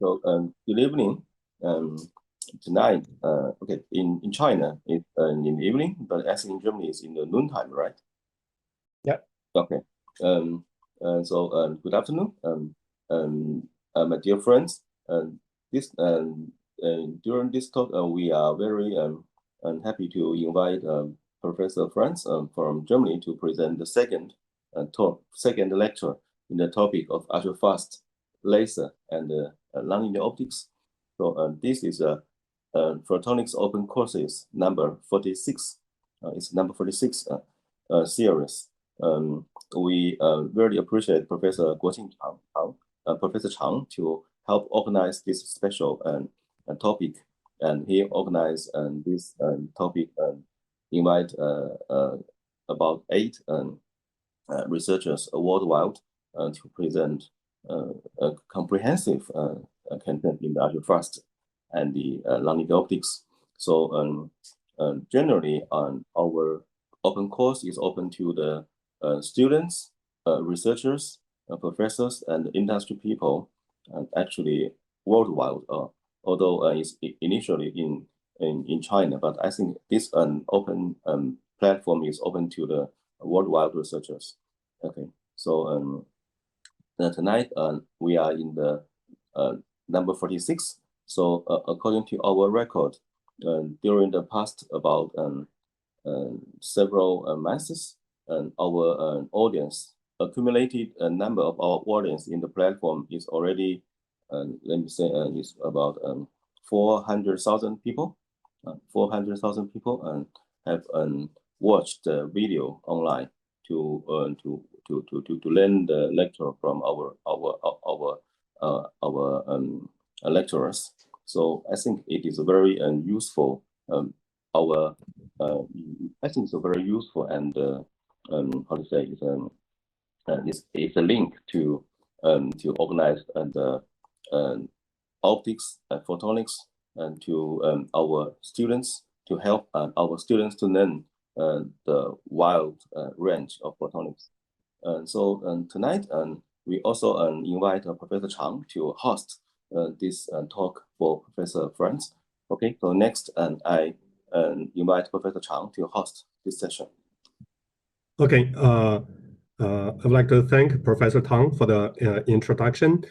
So good evening. Tonight, okay, in China it's in the evening, but actually in Germany it's in the noontime, right? Yeah. Okay. Good afternoon, my dear friends. During this talk, we are very happy to invite Professor Franz from Germany to present the second lecture in the topic of ultrafast laser and nonlinear optics. So this is a photonics open courses number 46. It's number 46 series. We really appreciate Professor Professor Chang to help organize this special topic, and he organized this topic invite about 8 researchers worldwide to present a comprehensive content in the ultrafast and the nonlinear optics. So generally, our open course is open to the students, researchers, professors, and industry people, actually worldwide. Although it's initially in China, but I think this open platform is open to the worldwide researchers. Okay, so tonight we are in the number 46. So according to our record, during the past about several months, our audience accumulated a number of our audience in the platform is already, let me say, is about 400,000 people. 400,000 people have watched the video online to learn the lecture from our lecturers. So I think it is a very useful. I think it's a very useful and how to say, it's a link to organize the optics and photonics and to our students, to help our students to learn the wide range of photonics. So tonight we also invite Professor Chang to host this talk for Professor Franz. Okay, so next I invite Professor Chang to host this session. Okay, I'd like to thank Professor Tang for the introduction.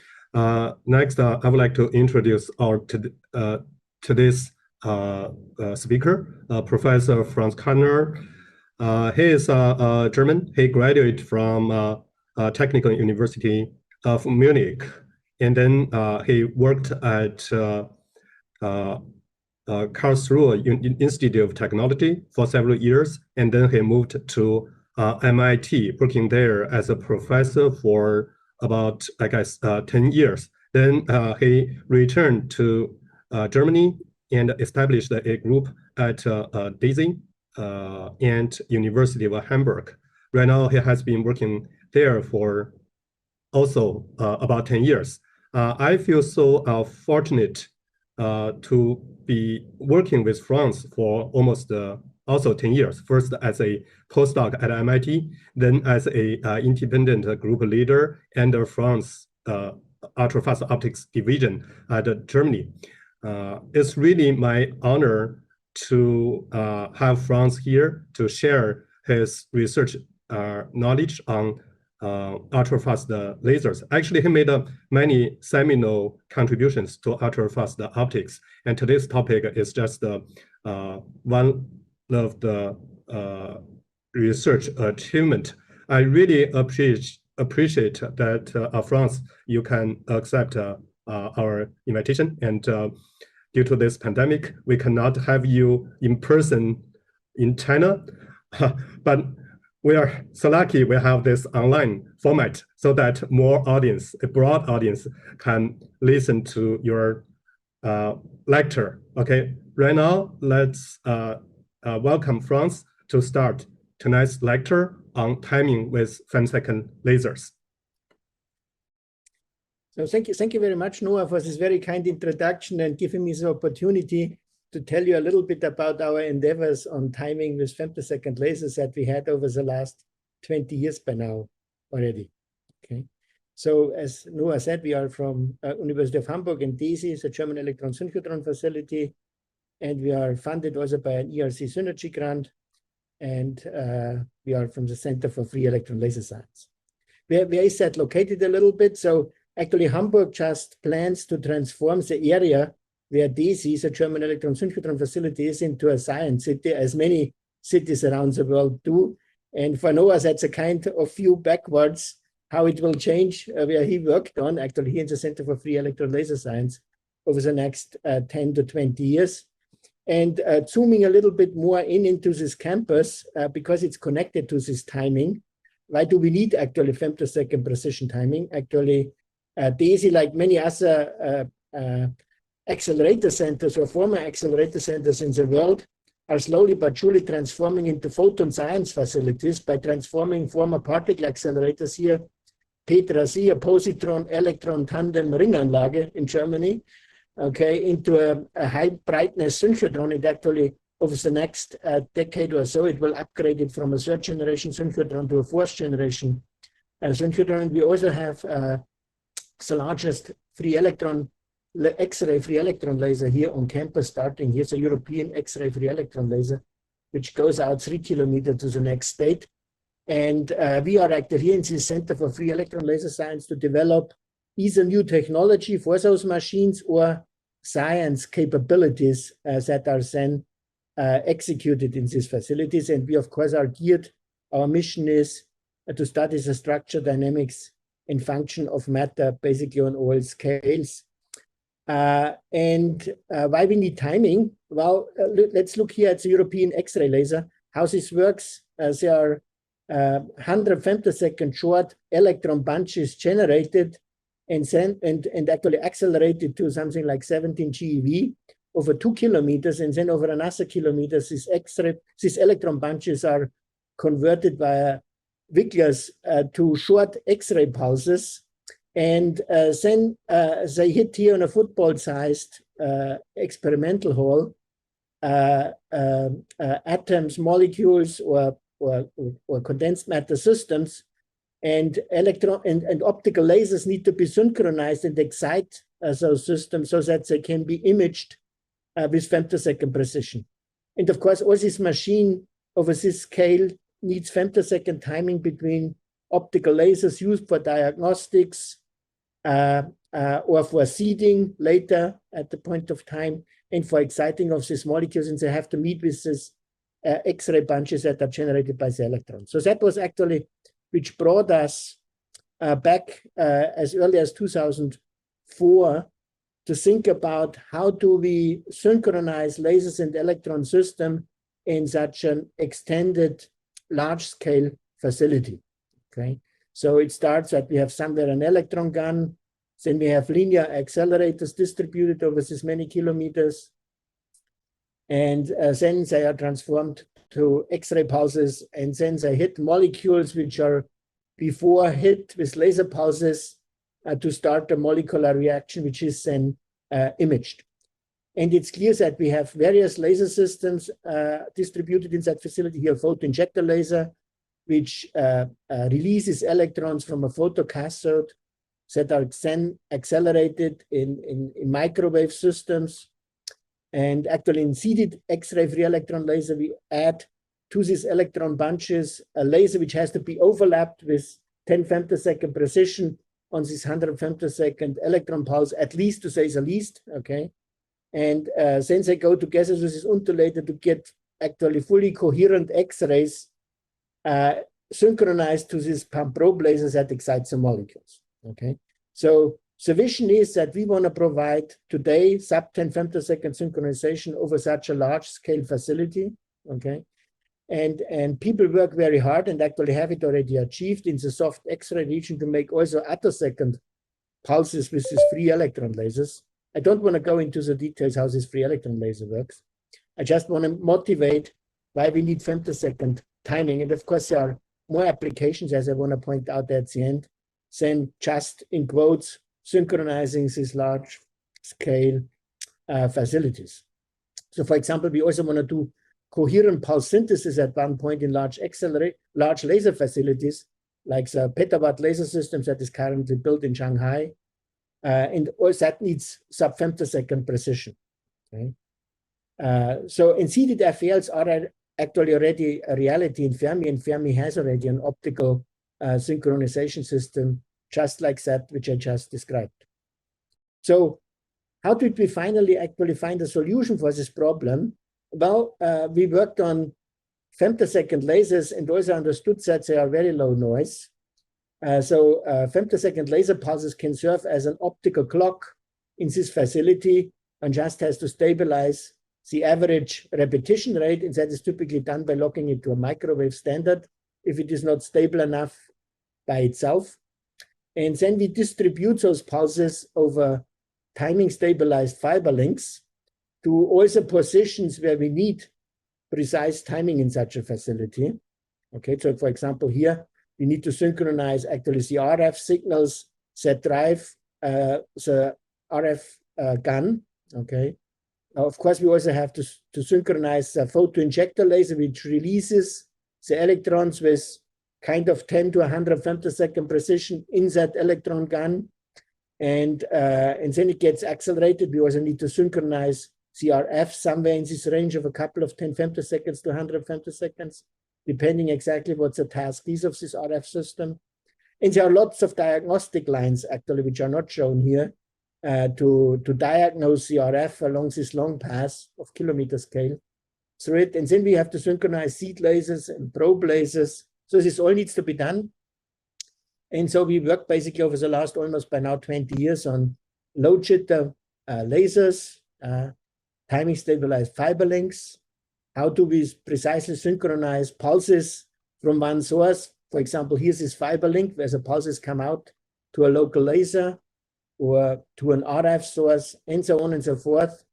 Next, I would like to introduce our today's speaker, Professor Franz Kärtner. He is German. He graduated from Technical University of Munich, and then he worked at Karlsruhe Institute of Technology for several years, and then he moved to MIT, working there as a professor for about, I guess, 10 years. Then he returned to Germany and established a group at DESY and University of Hamburg. Right now, he has been working there for also about 10 years. I feel so fortunate to be working with Franz for almost also 10 years, first as a postdoc at MIT, then as a independent group leader under Franz ultrafast optics division at Germany. It's really my honor to have Franz here to share his research knowledge on ultrafast lasers. Actually, he made many seminal contributions to ultrafast optics, and today's topic is just one of the research achievement. I really appreciate that, Franz, you can accept our invitation, and due to this pandemic, we cannot have you in person in China, but we are so lucky we have this online format so that more audience, a broad audience, can listen to your lecture. Okay, right now, let's welcome Franz to start tonight's lecture on timing with femtosecond lasers. So thank you very much, Noah, for this very kind introduction and giving me the opportunity to tell you a little bit about our endeavors on timing with femtosecond lasers that we had over the last 20 years by now already. Okay, So as Noah said, we are from University of Hamburg, and DESY is a German electron synchrotron facility. And we are funded also by an ERC Synergy grant. And we are from the Center for Free-Electron Laser Science. Where is that located a little bit? So actually, Hamburg just plans to transform the area where DESY, the German electron synchrotron facility, is into a science city, as many cities around the world do. And for Noah, that's a kind of view backwards, how it will change where he worked on, actually here in the Center for Free-Electron Laser Science over the next 10 to 20 years. And zooming a little bit more into this campus, because it's connected to this timing. Why do we need actually femtosecond precision timing? Actually, DESY, like many other accelerator centers or former accelerator centers in the world, are slowly but surely transforming into photon science facilities by transforming former particle accelerators here, Petra, a positron electron tandem Ringanlage in Germany, okay, into a high brightness synchrotron. It actually, over the next decade or so, it will upgrade it from a third generation synchrotron to a fourth generation synchrotron. We also have the largest free electron X-ray free electron laser here on campus starting. Here's a European X-ray free electron laser, which goes out 3 kilometers to the next state. And we are active here in the Center for Free Electron Laser Science to develop either new technology for those machines or science capabilities that are then executed in these facilities. And we, of course, are geared. Our mission is to study the structure, dynamics, and function of matter, basically on all scales. And why we need timing? Well, let's look here at the European X-ray laser, how this works. There are 100 femtosecond short electron bunches generated and actually accelerated to something like 17 GeV over 2 kilometers, and then over another kilometer, these electron bunches are converted via Wigglers to short X-ray pulses. And then they hit here on a football-sized experimental hall atoms, molecules, or condensed matter systems, and optical lasers need to be synchronized and excite those systems so that they can be imaged with femtosecond precision. And of course, all this machine over this scale needs femtosecond timing between optical lasers used for diagnostics or for seeding later at the point of time, and for exciting of these molecules, and they have to meet with these X-ray bunches that are generated by the electrons. So that was actually which brought us back as early as 2004 to think about how do we synchronize lasers and electron system in such an extended large-scale facility, okay? So it starts that we have somewhere an electron gun, then we have linear accelerators distributed over this many kilometers, and then they are transformed to X-ray pulses, and then they hit molecules which are before hit with laser pulses to start a molecular reaction, which is then imaged. And it's clear that we have various laser systems distributed in that facility here, photoinjector laser, which releases electrons from a photocathode that are then accelerated in microwave systems. And actually in seeded X-ray free electron laser, we add to these electron bunches a laser which has to be overlapped with 10 femtosecond precision on this 100 femtosecond electron pulse, at least, to say the least, okay? And then they go together with this unterlater to get actually fully coherent X-rays synchronized to these pump probe lasers that excite the molecules, okay? So the vision is that we want to provide today sub-10 femtosecond synchronization over such a large-scale facility, okay? And people work very hard and actually have it already achieved in the soft X-ray region to make also attosecond pulses with these free electron lasers. I don't want to go into the details how this free electron laser works. I just want to motivate why we need femtosecond timing. And of course, there are more applications, as I want to point out at the end, than just, in quotes, synchronizing these large-scale facilities. So, for example, we also want to do coherent pulse synthesis at one point in large laser facilities, like the petawatt laser systems that is currently built in Shanghai. And all that needs sub-femtosecond precision. Okay? So in seeded FELs are actually already a reality in Fermi, and Fermi has already an optical synchronization system just like that, which I just described. So how did we finally actually find a solution for this problem? Well, we worked on femtosecond lasers and also understood that they are very low noise. So femtosecond laser pulses can serve as an optical clock in this facility, and just has to stabilize the average repetition rate, and that is typically done by locking it to a microwave standard if it is not stable enough by itself. And then we distribute those pulses over timing stabilized fiber links to also positions where we need precise timing in such a facility. Okay, so for example, here we need to synchronize actually the RF signals that drive the RF gun. Okay, of course, we also have to synchronize the photoinjector laser, which releases the electrons with kind of 10 to 100 femtosecond precision in that electron gun. And then it gets accelerated. We also need to synchronize CRF somewhere in this range of a couple of 10 femtoseconds to 100 femtoseconds, depending exactly what the task is of this RF system. And there are lots of diagnostic lines, actually, which are not shown here, to diagnose CRF along this long path of kilometer scale through it. And then we have to synchronize seed lasers and probe lasers. So this all needs to be done. And so we worked basically over the last almost by now 20 years on low jitter lasers, timing stabilized fiber links. How do we precisely synchronize pulses from one source? For example, here's this fiber link where the pulses come out to a local laser or to an RF source, and so on and so forth.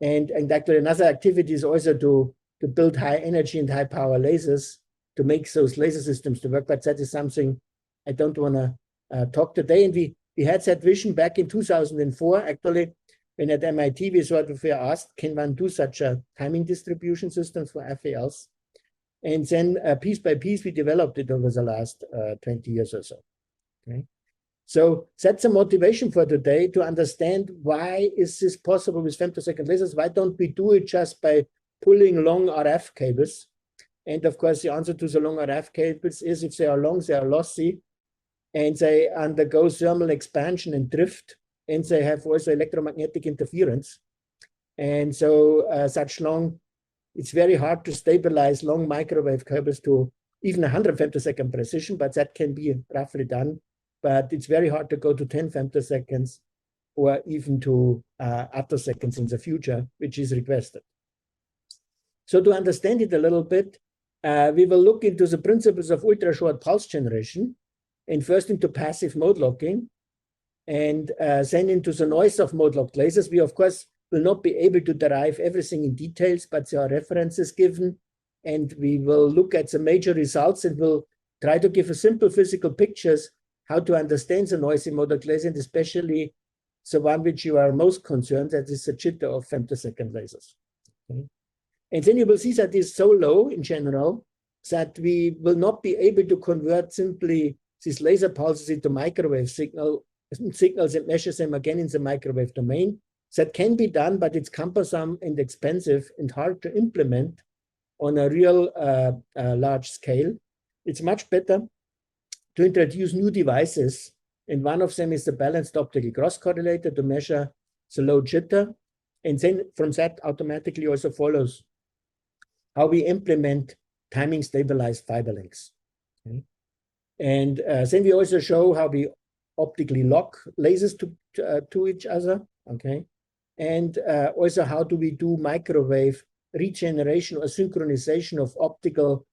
And actually another activity is also to build high energy and high power lasers to make those laser systems to work. But that is something I don't want to talk today. And we had that vision back in 2004, actually, when at MIT we sort of were asked, can one do such a timing distribution system for FELs? And then piece by piece, we developed it over the last 20 years or so. Okay. So that's a motivation for today to understand why is this possible with femtosecond lasers? Why don't we do it just by pulling long RF cables? And of course, the answer to the long RF cables is if they are long, they are lossy, and they undergo thermal expansion and drift, and they have also electromagnetic interference. And so such long, it's very hard to stabilize long microwave cables to even 100 femtosecond precision, but that can be roughly done. But it's very hard to go to 10 femtoseconds or even to attoseconds in the future, which is requested. So to understand it a little bit, we will look into the principles of ultra-short pulse generation, and first into passive mode locking, and then into the noise of mode-locked lasers. We, of course, will not be able to derive everything in details, but there are references given, and we will look at the major results, and we'll try to give a simple physical pictures how to understand the noisy mode-locked laser, and especially the one which you are most concerned, that is the jitter of femtosecond lasers. Okay. And then you will see that it's so low in general that we will not be able to convert simply these laser pulses into microwave signals and measure them again in the microwave domain. That can be done, but it's cumbersome and expensive and hard to implement on a real large scale. It's much better to introduce new devices, and one of them is the balanced optical cross correlator to measure the low jitter, and then from that automatically also follows how we implement timing stabilized fiber links. Okay. And then we also show how we optically lock lasers to each other, okay? And also how do we do microwave regeneration or synchronization of optical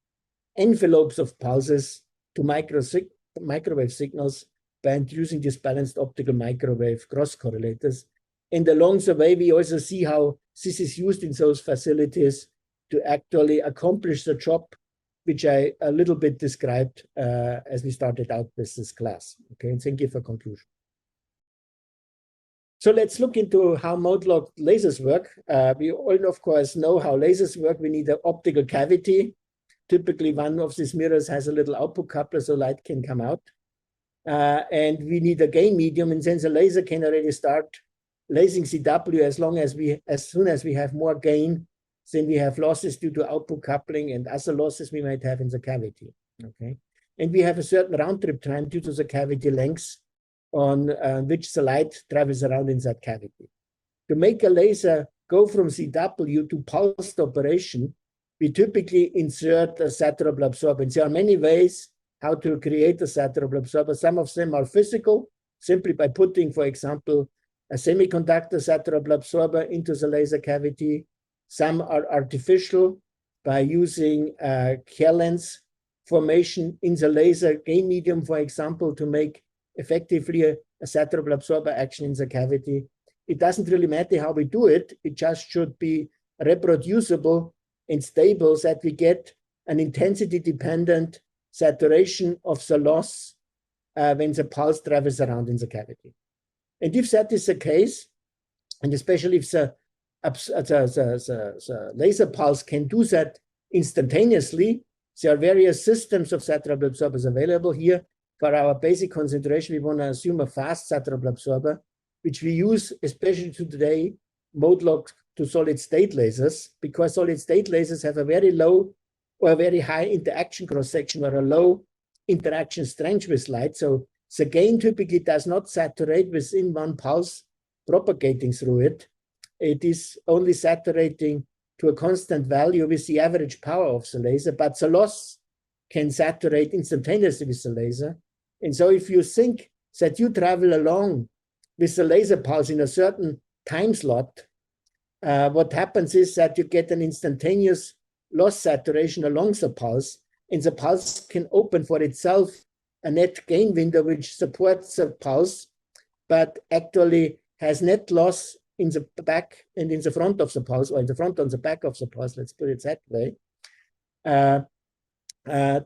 envelopes of pulses to microwave signals by introducing these balanced optical microwave cross correlators. And along the way, we also see how this is used in those facilities to actually accomplish the job which I a little bit described as we started out with this class. Okay, and then give a conclusion. So let's look into how mode-locked lasers work. We all, of course, know how lasers work. We need an optical cavity typically one of these mirrors has a little output coupler so light can come out. And we need a gain medium, and since the laser can already start lasing CW as soon as we have more gain, then we have losses due to output coupling and other losses we might have in the cavity. Okay, and we have a certain round trip time due to the cavity length on which the light travels around in that cavity. To make a laser go from CW to pulsed operation, we typically insert a saturable absorber. And there are many ways how to create a saturable absorber. Some of them are physical, simply by putting, for example, a semiconductor saturable absorber into the laser cavity. Some are artificial by using Kerr lens formation in the laser gain medium, for example, to make effectively a saturable absorber action in the cavity. It doesn't really matter how we do it. It just should be reproducible and stable so that we get an intensity-dependent saturation of the loss when the pulse travels around in the cavity. And if that is the case, and especially if the laser pulse can do that instantaneously, there are various systems of saturable absorbers available here. For our basic concentration, we want to assume a fast saturable absorber, which we use especially today, mode locked to solid state lasers, because solid state lasers have a very low or a very high interaction cross-section or a low interaction strength with light. So the gain typically does not saturate within one pulse propagating through it. It is only saturating to a constant value with the average power of the laser, but the loss can saturate instantaneously with the laser. And so if you think that you travel along with the laser pulse in a certain time slot, what happens is that you get an instantaneous loss saturation along the pulse, and the pulse can open for itself a net gain window which supports the pulse, but actually has net loss in the back and in the front of the pulse, or in the front and the back of the pulse, let's put it that way,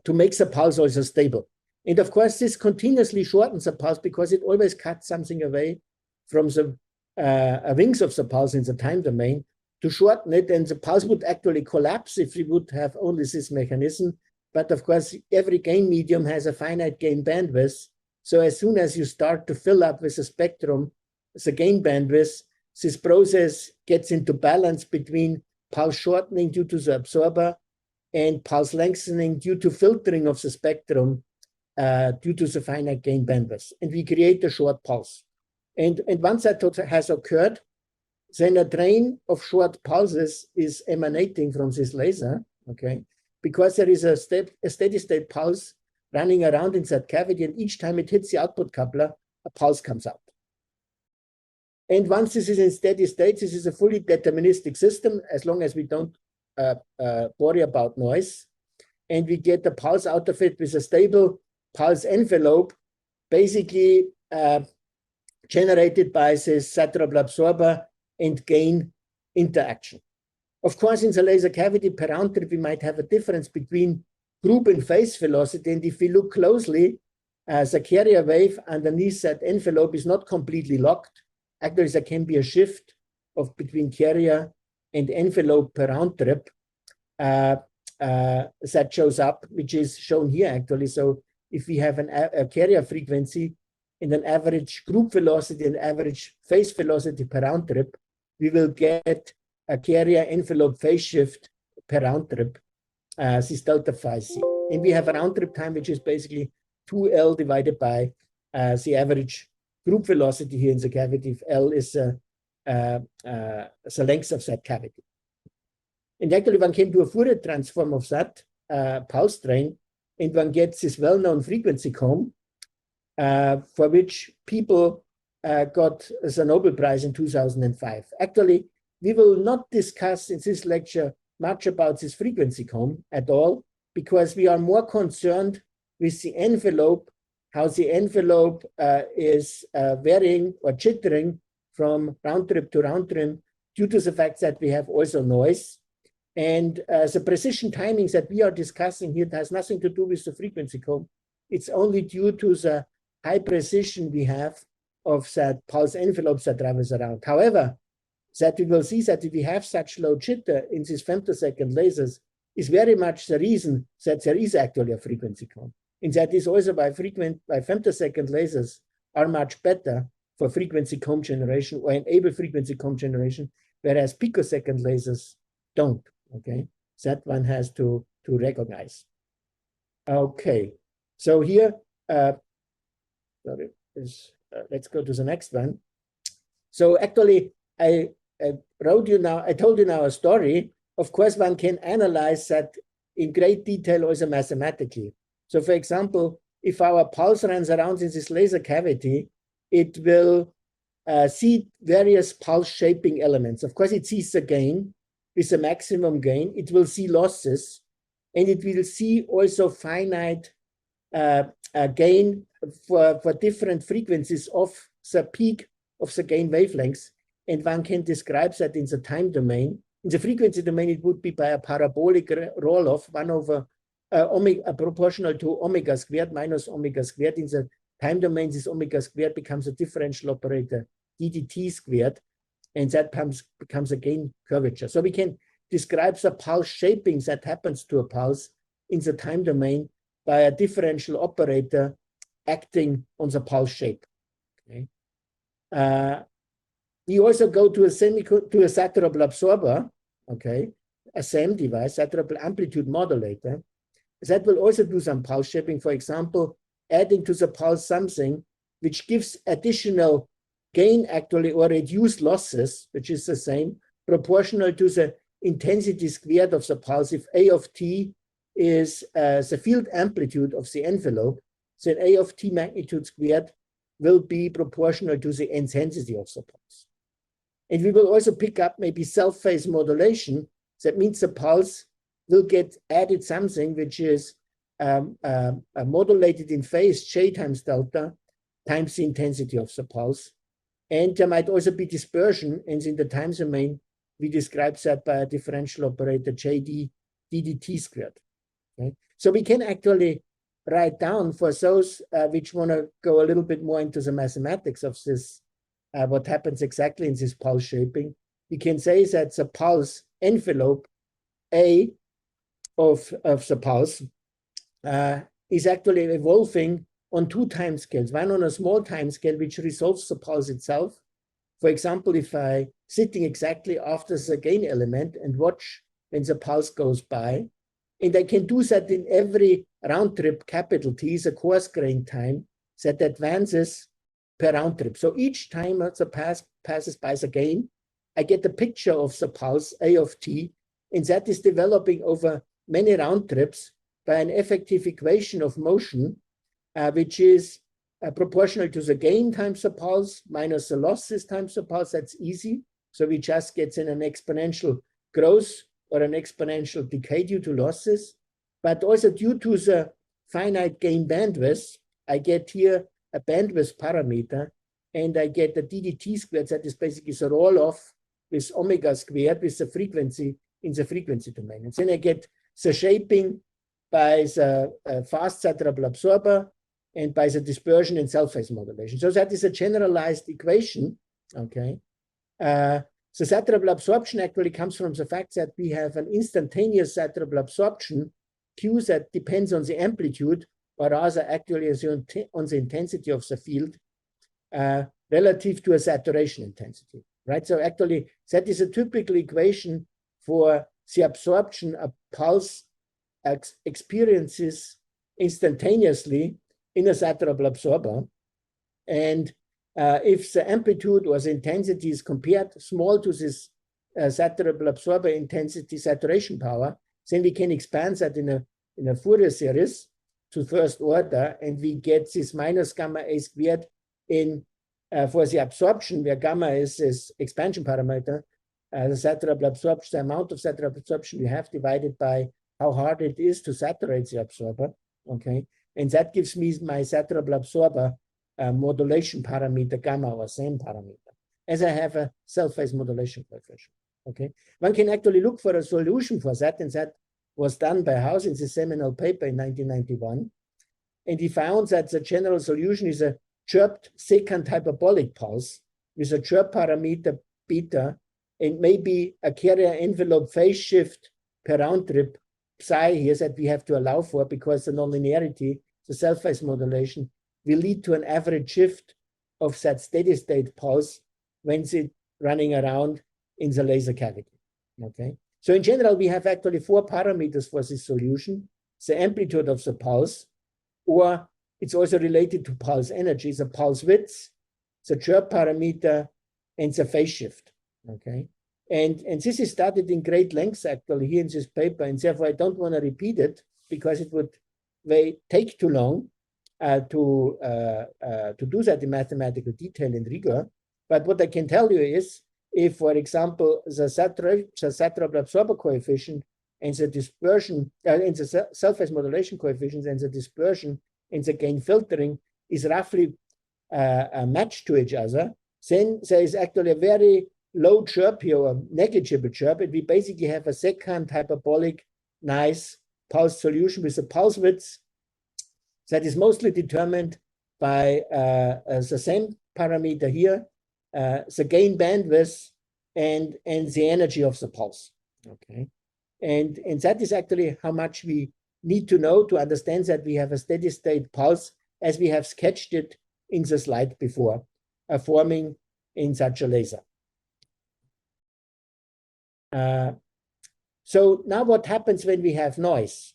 to make the pulse also stable. And of course, this continuously shortens the pulse because it always cuts something away from the wings of the pulse in the time domain to shorten it, and the pulse would actually collapse if we would have only this mechanism. But of course, every gain medium has a finite gain bandwidth. So as soon as you start to fill up with a spectrum, the gain bandwidth, this process gets into balance between pulse shortening due to the absorber and pulse lengthening due to filtering of the spectrum due to the finite gain bandwidth. And we create a short pulse. And once that has occurred, then a train of short pulses is emanating from this laser, okay? Because there is a steady state pulse running around in that cavity, and each time it hits the output coupler, a pulse comes out. And once this is in steady state, this is a fully deterministic system, as long as we don't worry about noise. And we get the pulse out of it with a stable pulse envelope, basically generated by this saturable absorber and gain interaction. Of course, in the laser cavity per round trip, we might have a difference between group and phase velocity. And if we look closely, the carrier wave underneath that envelope is not completely locked. Actually, there can be a shift between carrier and envelope per round trip that shows up, which is shown here actually. So if we have a carrier frequency and an average group velocity and average phase velocity per round trip, we will get a carrier envelope phase shift per round trip, this delta phi c. And we have a round trip time, which is basically 2L divided by the average group velocity here in the cavity, if L is the length of that cavity. And actually, one came to a Fourier transform of that pulse train, and one gets this well-known frequency comb, for which people got the Nobel Prize in 2005. Actually, we will not discuss in this lecture much about this frequency comb at all, because we are more concerned with the envelope, how the envelope is varying or jittering from round trip to round trip due to the fact that we have also noise. And the precision timings that we are discussing here has nothing to do with the frequency comb. It's only due to the high precision we have of that pulse envelopes that travels around. However, that we will see that if we have such low jitter in these femtosecond lasers, is very much the reason that there is actually a frequency comb. And that is also why femtosecond lasers are much better for frequency comb generation or enable frequency comb generation, whereas picosecond lasers don't. Okay, that one has to recognize. Okay, so here, let's go to the next one. So actually, I told you now a story. Of course, one can analyze that in great detail also mathematically. So for example, if our pulse runs around in this laser cavity, it will see various pulse shaping elements. Of course, it sees the gain with the maximum gain. It will see losses, and it will see also finite gain for different frequencies of the peak of the gain wavelengths. And one can describe that in the time domain. In the frequency domain, it would be by a parabolic roll-off, 1 over omega, proportional to omega squared minus omega squared. In the time domain, this omega squared becomes a differential operator, ddt squared, and that becomes a gain curvature. So we can describe the pulse shaping that happens to a pulse in the time domain by a differential operator acting on the pulse shape. Okay. We also go to a saturable absorber, okay, a SAM device, saturable amplitude modulator. That will also do some pulse shaping, for example, adding to the pulse something which gives additional gain actually or reduced losses, which is the same, proportional to the intensity squared of the pulse. If A of t is the field amplitude of the envelope, then A of t magnitude squared will be proportional to the intensity of the pulse. And we will also pick up maybe self-phase modulation. That means the pulse will get added something which is modulated in phase J times delta times the intensity of the pulse. And there might also be dispersion, and in the time domain, we describe that by a differential operator JD ddt squared. Okay? So we can actually write down for those which want to go a little bit more into the mathematics of this, what happens exactly in this pulse shaping. We can say that the pulse envelope A of the pulse is actually evolving on 2 time scales, one on a small time scale which resolves the pulse itself. For example, if I sitting exactly after the gain element and watch when the pulse goes by, and I can do that in every round trip, capital T is a coarse grain time that advances per round trip. So each time the passes by the gain, I get the picture of the pulse A of t, and that is developing over many round trips by an effective equation of motion, which is proportional to the gain times the pulse minus the losses times the pulse. That's easy. So we just get in an exponential growth or an exponential decay due to losses. But also due to the finite gain bandwidth, I get here a bandwidth parameter, and I get the ddt squared. That is basically the roll-off with omega squared with the frequency in the frequency domain. And then I get the shaping by the fast saturable absorber and by the dispersion and self-phase modulation. So that is a generalized equation, okay? The saturable absorption actually comes from the fact that we have an instantaneous saturable absorption Q that depends on the amplitude, or rather actually on the intensity of the field relative to a saturation intensity, right? So actually that is a typical equation for the absorption a pulse experiences instantaneously in a saturable absorber. And if the amplitude or the intensity is compared small to this saturable absorber intensity saturation power, then we can expand that in a Fourier series to first order, and we get this minus gamma A squared in for the absorption, where gamma is this expansion parameter, the saturable absorption, the amount of saturable absorption we have divided by how hard it is to saturate the absorber, okay? And that gives me my saturable absorber modulation parameter, gamma or SAM parameter, as I have a self-phase modulation coefficient, okay? One can actually look for a solution for that, and that was done by House in the seminal paper in 1991. And he found that the general solution is a chirped secant hyperbolic pulse with a chirp parameter beta and maybe a carrier envelope phase shift per round trip psi here that we have to allow for, because the nonlinearity, the self-phase modulation, will lead to an average shift of that steady state pulse when it's running around in the laser cavity. Okay. So in general, we have actually 4 parameters for this solution: the amplitude of the pulse, or it's also related to pulse energy, the pulse width, the chirp parameter, and the phase shift. Okay. And this is studied in great length actually here in this paper, and therefore I don't want to repeat it because it would take too long to do that in mathematical detail and rigor. But what I can tell you is, if, for example, the satrap absorber coefficient and the dispersion, and the self-phase modulation coefficients and the dispersion and the gain filtering is roughly matched to each other, then there is actually a very low chirp here, or negligible chirp, and we basically have a second hyperbolic nice pulse solution with a pulse width that is mostly determined by the same parameter here, the gain bandwidth and the energy of the pulse. Okay, and that is actually how much we need to know to understand that we have a steady state pulse as we have sketched it in the slide before, forming in such a laser. So now what happens when we have noise?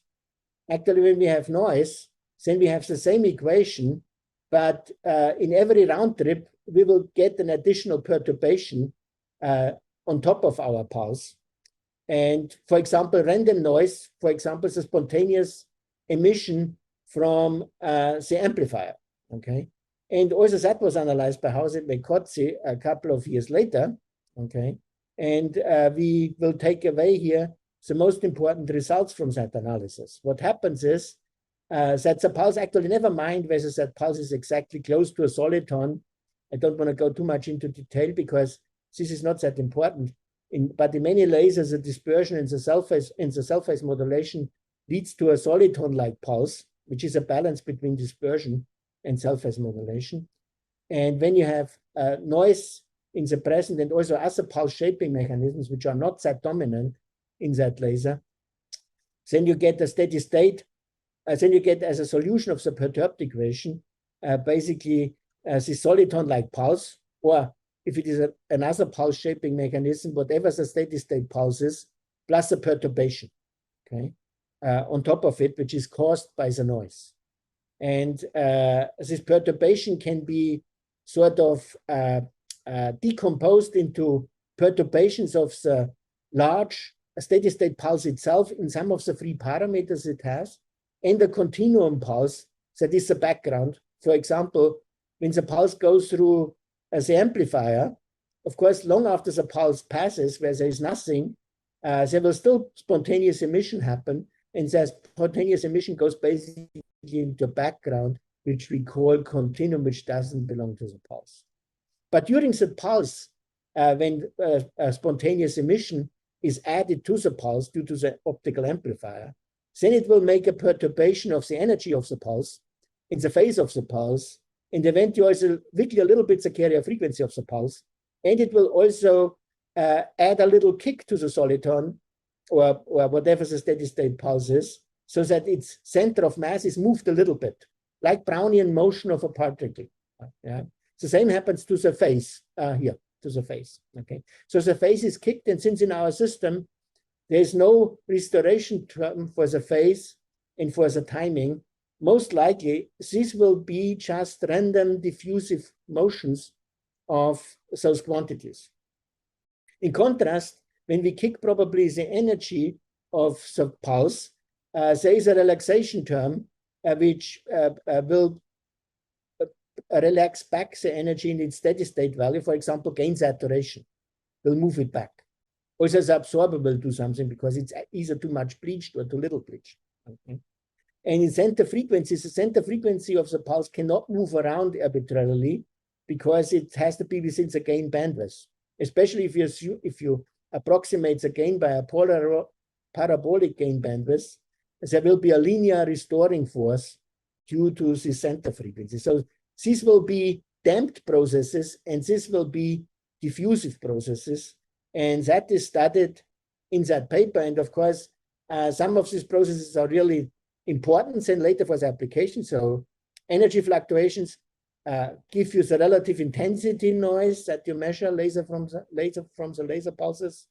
Actually, when we have noise, then we have the same equation, but in every round trip, we will get an additional perturbation on top of our pulse. And for example, random noise, for example, is a spontaneous emission from the amplifier, okay? And also that was analyzed by Hauser and Mekotzi a couple of years later, okay? And we will take away here the most important results from that analysis. What happens is that the pulse, actually never mind whether that pulse is exactly close to a soliton. I don't want to go too much into detail because this is not that important. But in many lasers, the dispersion in the self-phase modulation leads to a soliton-like pulse, which is a balance between dispersion and self-phase modulation. And when you have noise in the present and also other pulse shaping mechanisms, which are not that dominant in that laser, then you get a steady state. Then you get, as a solution of the perturbed equation, basically this soliton-like pulse, or if it is another pulse shaping mechanism, whatever the steady state pulse is, plus a perturbation, okay, on top of it, which is caused by the noise. And this perturbation can be sort of decomposed into perturbations of the large steady state pulse itself in some of the 3 parameters it has, and the continuum pulse that is the background. For example, when the pulse goes through the amplifier, of course, long after the pulse passes, where there is nothing, there will still spontaneous emission happen, and that spontaneous emission goes basically into background, which we call continuum, which doesn't belong to the pulse. But during the pulse, when spontaneous emission is added to the pulse due to the optical amplifier, then it will make a perturbation of the energy of the pulse in the phase of the pulse, and eventually also wiggle a little bit the carrier frequency of the pulse, and it will also add a little kick to the soliton, or whatever the steady state pulse is, so that its center of mass is moved a little bit, like Brownian motion of a particle. Yeah. The same happens to the phase here, to the phase. Okay. So the phase is kicked, and since in our system there is no restoration term for the phase and for the timing, most likely this will be just random diffusive motions of those quantities. In contrast, when we kick probably the energy of the pulse, there is a relaxation term which will relax back the energy in its steady state value. For example, gain saturation will move it back. Also, the absorber will do something because it's either too much bleached or too little bleached. Okay. And in center frequencies, the center frequency of the pulse cannot move around arbitrarily because it has to be within the gain bandwidth, especially if you approximate the gain by a parabolic gain bandwidth, there will be a linear restoring force due to the center frequency. So these will be damped processes, and this will be diffusive processes, and that is studied in that paper. And of course, some of these processes are really important and later for the application. So energy fluctuations give you the relative intensity noise that you measure from the laser pulses.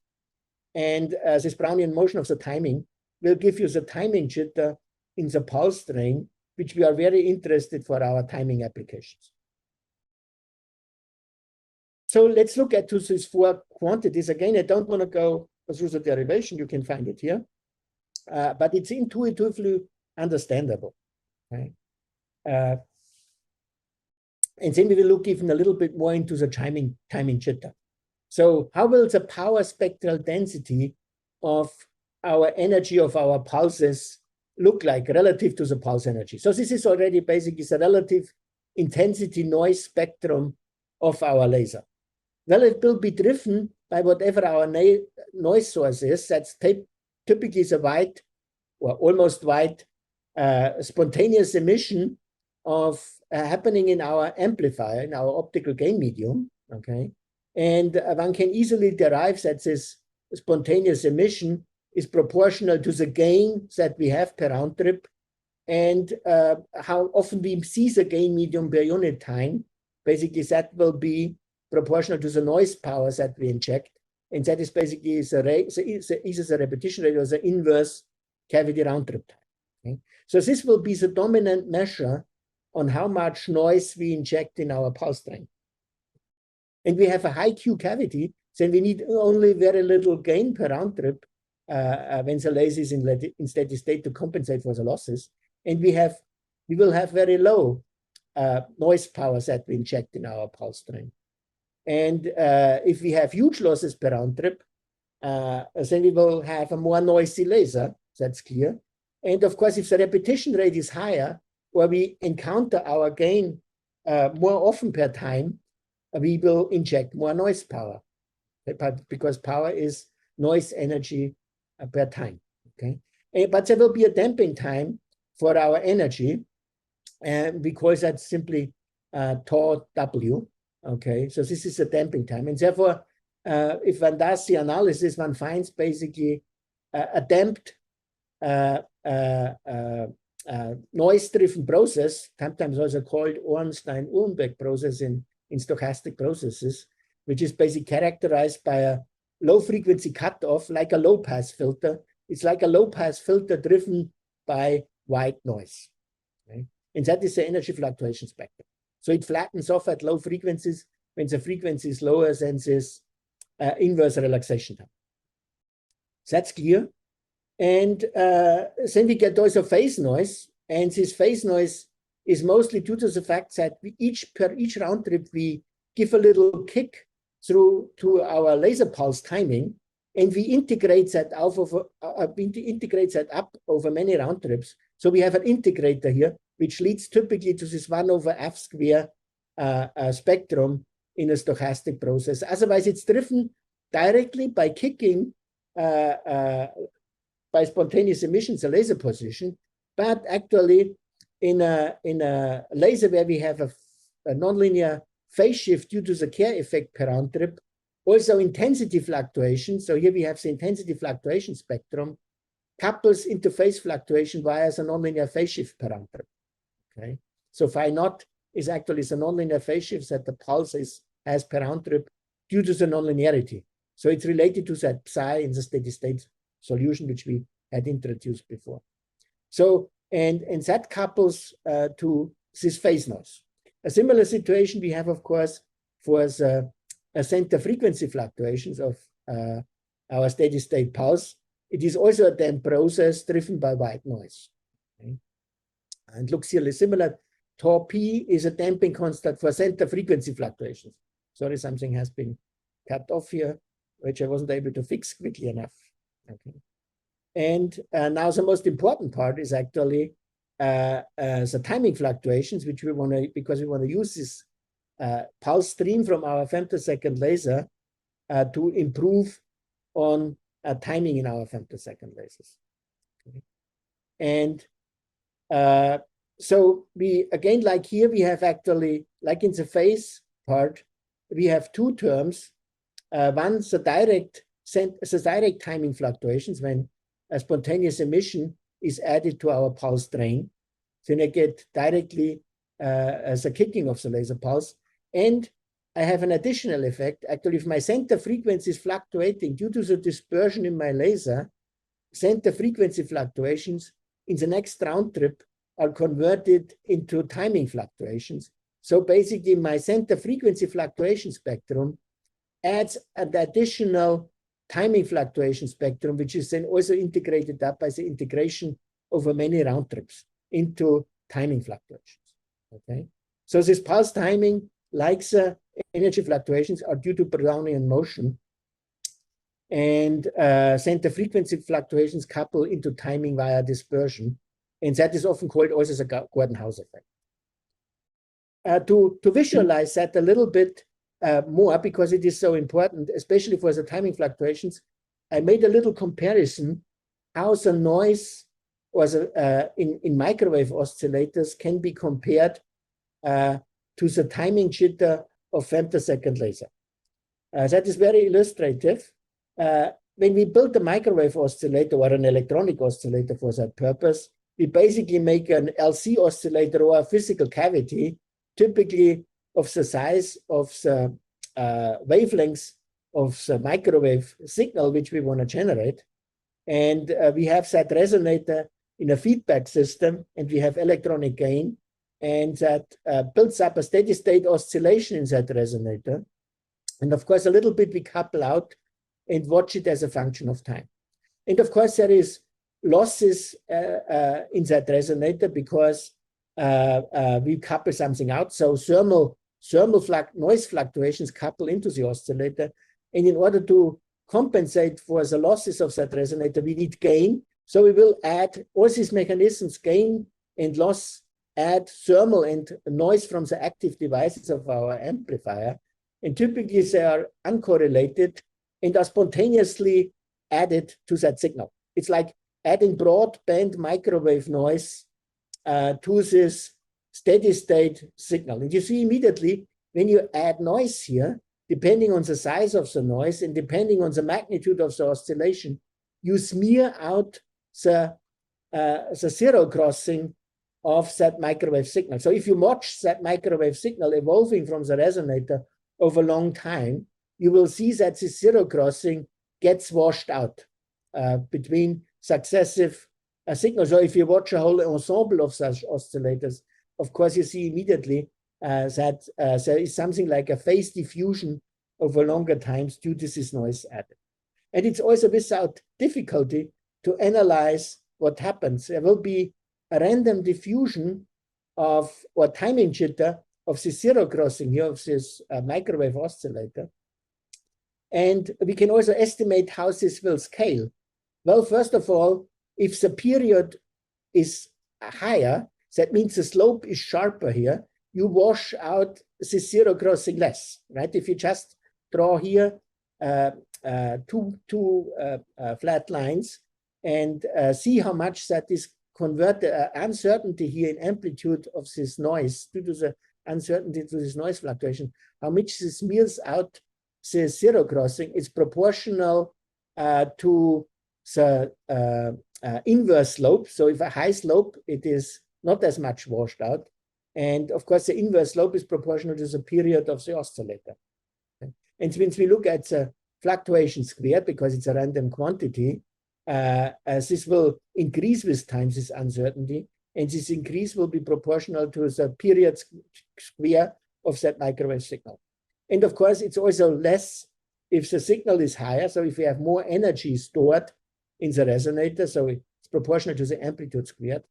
And this Brownian motion of the timing will give you the timing jitter in the pulse train, which we are very interested for our timing applications. So let's look at these four quantities. Again, I don't want to go through the derivation. You can find it here. But it's intuitively understandable. Okay? And then we will look even a little bit more into the timing jitter. So how will the power spectral density of our energy of our pulses look like relative to the pulse energy? So this is already basically the relative intensity noise spectrum of our laser. Well, it will be driven by whatever our noise source is. That's typically the white or almost white spontaneous emission of happening in our amplifier, in our optical gain medium, okay? And one can easily derive that this spontaneous emission is proportional to the gain that we have per round trip and how often we see the gain medium per unit time. Basically, that will be proportional to the noise power that we inject. And that is basically either the repetition rate or the inverse cavity round trip time. Okay? So this will be the dominant measure on how much noise we inject in our pulse train. And we have a high Q cavity, then we need only very little gain per round trip when the laser is in steady state to compensate for the losses. And we will have very low noise powers that we inject in our pulse train. And if we have huge losses per round trip, then we will have a more noisy laser, that's clear. And of course, if the repetition rate is higher, or we encounter our gain more often per time, we will inject more noise power, because power is noise energy per time, okay? But there will be a damping time for our energy, and we call that simply tau W. Okay, so this is a damping time. And therefore, if one does the analysis, one finds basically a damped noise-driven process, sometimes also called Ornstein-Uhlenbeck process in stochastic processes, which is basically characterized by a low-frequency cutoff, like a low-pass filter. It's like a low-pass filter driven by white noise. Okay? And that is the energy fluctuation spectrum. So it flattens off at low frequencies when the frequency is lower than this inverse relaxation time. That's clear. And then we get also phase noise. And this phase noise is mostly due to the fact that per each round trip, we give a little kick through to our laser pulse timing. And we integrate that up over many round trips. So we have an integrator here, which leads typically to this 1/f square spectrum in a stochastic process. Otherwise, it's driven directly by kicking by spontaneous emissions, the laser position. But actually, in a laser where we have a nonlinear phase shift due to the Kerr effect per round trip, also intensity fluctuation. So here we have the intensity fluctuation spectrum couples into phase fluctuation via the nonlinear phase shift per round trip. Okay, so phi naught is actually the nonlinear phase shifts that the pulse has per round trip due to the nonlinearity. So it's related to that psi in the steady state solution, which we had introduced before. So, and that couples to this phase noise. A similar situation we have, of course, for the center frequency fluctuations of our steady state pulse. It is also a damped process driven by white noise. Okay? And looks here similar. Tau P is a damping constant for center frequency fluctuations. Sorry, something has been cut off here, which I wasn't able to fix quickly enough. Okay. And now the most important part is actually the timing fluctuations, which we want to, because we want to use this pulse stream from our femtosecond laser to improve on timing in our femtosecond lasers. Okay. And so we, again, like here, we have actually, like in the phase part, we have two terms. One, the direct timing fluctuations when a spontaneous emission is added to our pulse train. So then I get directly as a kicking of the laser pulse. And I have an additional effect. Actually, if my center frequency is fluctuating due to the dispersion in my laser, center frequency fluctuations in the next round trip are converted into timing fluctuations. So basically, my center frequency fluctuation spectrum adds an additional timing fluctuation spectrum, which is then also integrated up by the integration over many round trips into timing fluctuations. Okay, so this pulse timing, like the energy fluctuations, are due to Brownian motion, and center frequency fluctuations couple into timing via dispersion, and that is often called also the Gordon-Haus effect. To visualize that a little bit more, because it is so important, especially for the timing fluctuations, I made a little comparison how the noise or the, in microwave oscillators can be compared to the timing jitter of femtosecond laser. That is very illustrative. When we build a microwave oscillator or an electronic oscillator for that purpose, we basically make an LC oscillator or a physical cavity, typically of the size of the wavelengths of the microwave signal which we want to generate. And we have that resonator in a feedback system, and we have electronic gain, and that builds up a steady state oscillation in that resonator. And of course, a little bit we couple out and watch it as a function of time. And of course, there is losses in that resonator because we couple something out. So thermal noise fluctuations couple into the oscillator. And in order to compensate for the losses of that resonator, we need gain. So we will add all these mechanisms, gain and loss, add thermal and noise from the active devices of our amplifier. And typically they are uncorrelated and are spontaneously added to that signal. It's like adding broadband microwave noise to this steady state signal. And you see immediately when you add noise here, depending on the size of the noise and depending on the magnitude of the oscillation, you smear out the zero crossing of that microwave signal. So if you watch that microwave signal evolving from the resonator over a long time, you will see that this zero crossing gets washed out between successive signals. So if you watch a whole ensemble of such oscillators, of course, you see immediately that there is something like a phase diffusion over longer times due to this noise added. And it's also without difficulty to analyze what happens. There will be a random diffusion of, or timing jitter of the zero crossing here of this microwave oscillator. And we can also estimate how this will scale. Well, first of all, if the period is higher, that means the slope is sharper here, you wash out the zero crossing less, right? If you just draw here two flat lines and see how much that is converted, uncertainty here in amplitude of this noise due to the uncertainty to this noise fluctuation, how much this smears out the zero crossing is proportional to the inverse slope. So if a high slope, it is not as much washed out. And of course, the inverse slope is proportional to the period of the oscillator. Okay. And since we look at the fluctuation squared, because it's a random quantity, as this will increase with time, this uncertainty, and this increase will be proportional to the period square of that microwave signal. And of course, it's also less if the signal is higher. So if we have more energy stored in the resonator, so it's proportional to the amplitude squared.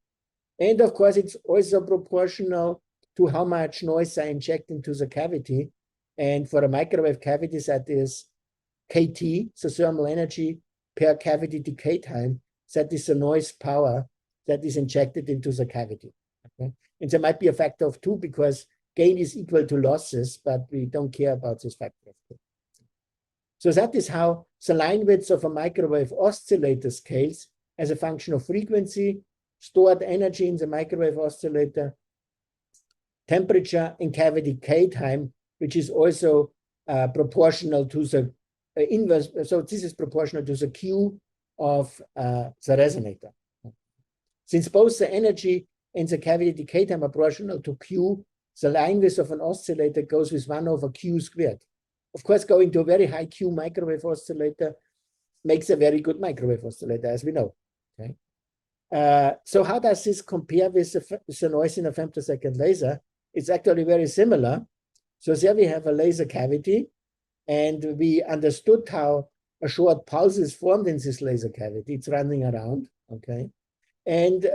And of course, it's also proportional to how much noise I inject into the cavity. And for a microwave cavity, that is KT, so thermal energy per cavity decay time, that is the noise power that is injected into the cavity. Okay? And there might be a factor of 2 because gain is equal to losses, but we don't care about this factor of 2. So that is how the line width of a microwave oscillator scales as a function of frequency, stored energy in the microwave oscillator, temperature, and cavity decay time, which is also proportional to the inverse. So this is proportional to the Q of the resonator. Since both the energy and the cavity decay time are proportional to Q, the line width of an oscillator goes with 1 over Q squared. Of course, going to a very high Q microwave oscillator makes a very good microwave oscillator, as we know. Okay. So how does this compare with the noise in a femtosecond laser? It's actually very similar. So there we have a laser cavity, and we understood how a short pulse is formed in this laser cavity. It's running around, okay? And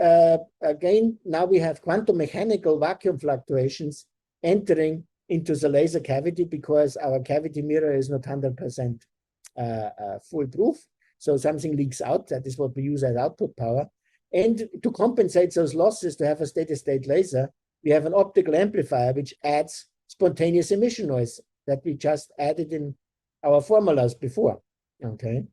again, now we have quantum mechanical vacuum fluctuations entering into the laser cavity because our cavity mirror is not 100% foolproof. So something leaks out. That is what we use as output power. And to compensate those losses to have a steady state laser, we have an optical amplifier which adds spontaneous emission noise that we just added in our formulas before, okay?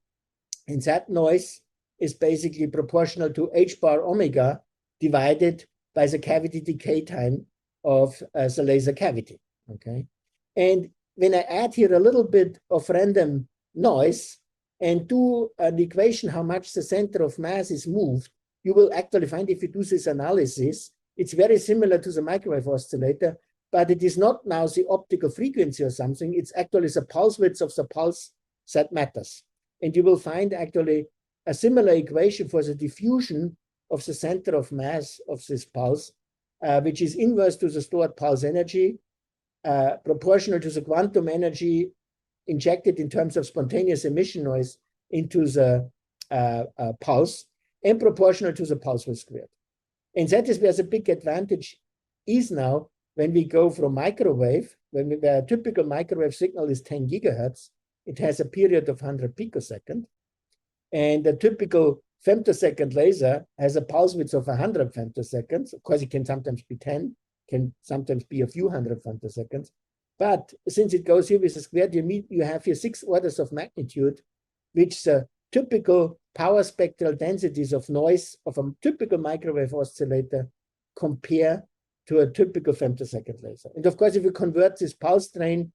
And that noise is basically proportional to h bar omega divided by the cavity decay time of the laser cavity, okay? And when I add here a little bit of random noise and do an equation how much the center of mass is moved, you will actually find, if you do this analysis, it's very similar to the microwave oscillator, but it is not now the optical frequency or something. It's actually the pulse width of the pulse that matters. And you will find actually a similar equation for the diffusion of the center of mass of this pulse, which is inverse to the stored pulse energy, proportional to the quantum energy injected in terms of spontaneous emission noise into the pulse, and proportional to the pulse width squared. And that is where the big advantage is now when we go from microwave, when a typical microwave signal is 10 gigahertz, it has a period of 100 picosecond. And a typical femtosecond laser has a pulse width of 100 femtoseconds. Of course, it can sometimes be 10, can sometimes be a few hundred femtoseconds. But since it goes here with a squared, you have here 6 orders of magnitude, which the typical power spectral densities of noise of a typical microwave oscillator compare to a typical femtosecond laser. And of course, if you convert this pulse train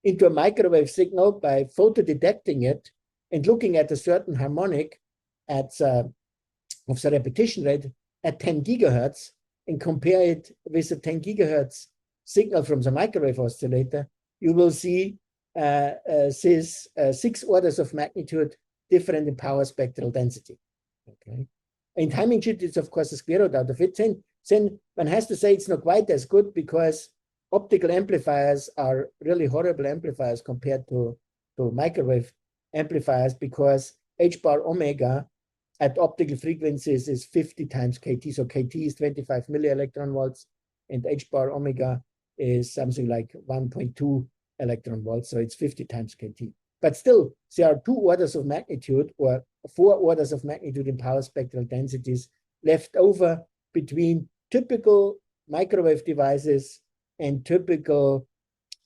into a microwave signal by photodetecting it and looking at a certain harmonic of the repetition rate at 10 gigahertz and compare it with a 10 gigahertz signal from the microwave oscillator, you will see this 6 orders of magnitude different in power spectral density. Okay. In timing shift, it's of course a square root out of it. Then one has to say it's not quite as good because optical amplifiers are really horrible amplifiers compared to microwave amplifiers, because h bar omega at optical frequencies is 50 times kT. So kT is 25 millielectron volts, and h bar omega is something like 1.2 electron volts. So it's 50 times kT. But still, there are 2 orders of magnitude or 4 orders of magnitude in power spectral densities left over between typical microwave devices and typical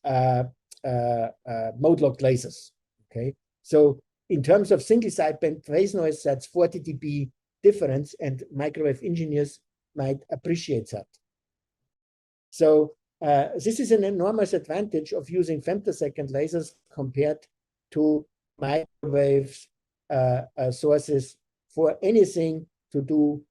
mode-locked lasers. Okay, so in terms of single sideband phase noise, that's 40 dB difference, and microwave engineers might appreciate that. So this is an enormous advantage of using femtosecond lasers compared to microwave sources for anything to do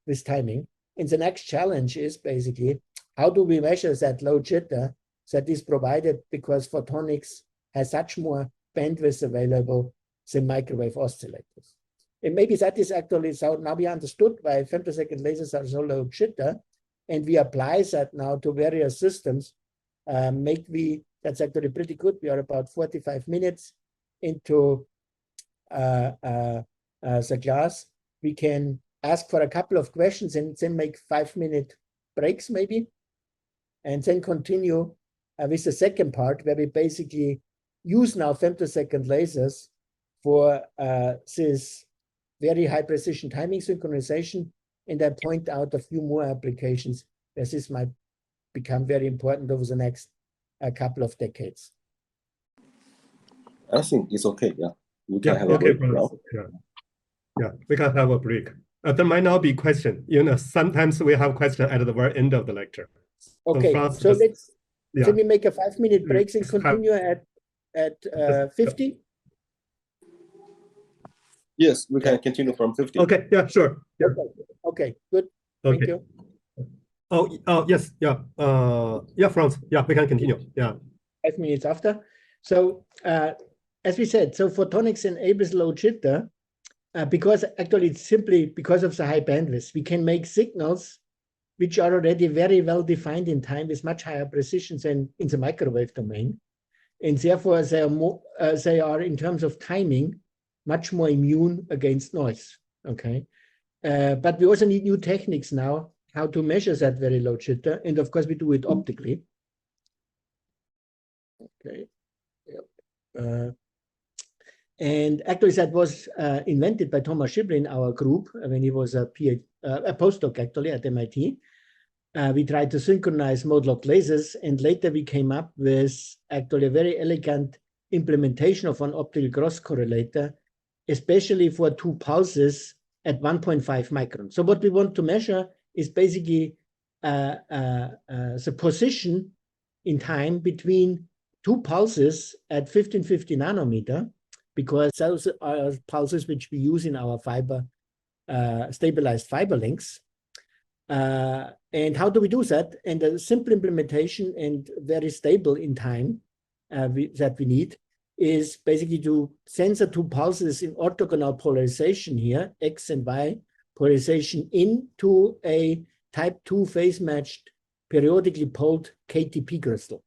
with timing. And the next challenge is basically, how do we measure that low jitter that is provided because photonics has such more bandwidth available than microwave oscillators? And maybe that is actually, so now we understood why femtosecond lasers are so low jitter, and we apply that now to various systems. That's actually pretty good. We are about 45 minutes into the class. We can ask for a couple of questions and then make 5-minute breaks maybe, and then continue with the second part, where we basically use now femtosecond lasers for this very high precision timing synchronization. And I point out a few more applications where this might become very important over the next couple of decades. I think it's okay. Yeah, we can have a break break now. Yeah, we can have a break. There might not be question. Sometimes we have question at the very end of the lecture. Okay, so let me make a 5-minute break and continue at 50. Yes, we can continue from 50. Okay, yeah, sure. Yeah. Okay, good. Okay. Thank you. Oh, yes, yeah. Yeah, Franz, yeah, we can continue. Yeah. 5 minutes after. So, as we said, so photonics enables low jitter because actually it's simply because of the high bandwidth. We can make signals which are already very well defined in time with much higher precision than in the microwave domain. And therefore, they are more, they are in terms of timing, much more immune against noise, okay? But we also need new techniques now, how to measure that very low jitter. And of course, we do it optically. Okay. Yep. And actually, that was invented by Thomas Schibler in our group when he was a postdoc actually at MIT. We tried to synchronize mode-locked lasers, and later we came up with actually a very elegant implementation of an optical cross correlator, especially for 2 pulses at 1.5 microns. So what we want to measure is basically the position in time between 2 pulses at 1550 nanometer, because those are pulses which we use in our fiber, stabilized fiber links. And how do we do that? And a simple implementation and very stable in time that we need is basically to sensor 2 pulses in orthogonal polarization here, X and Y polarization, into a type 2 phase-matched periodically poled KTP crystal.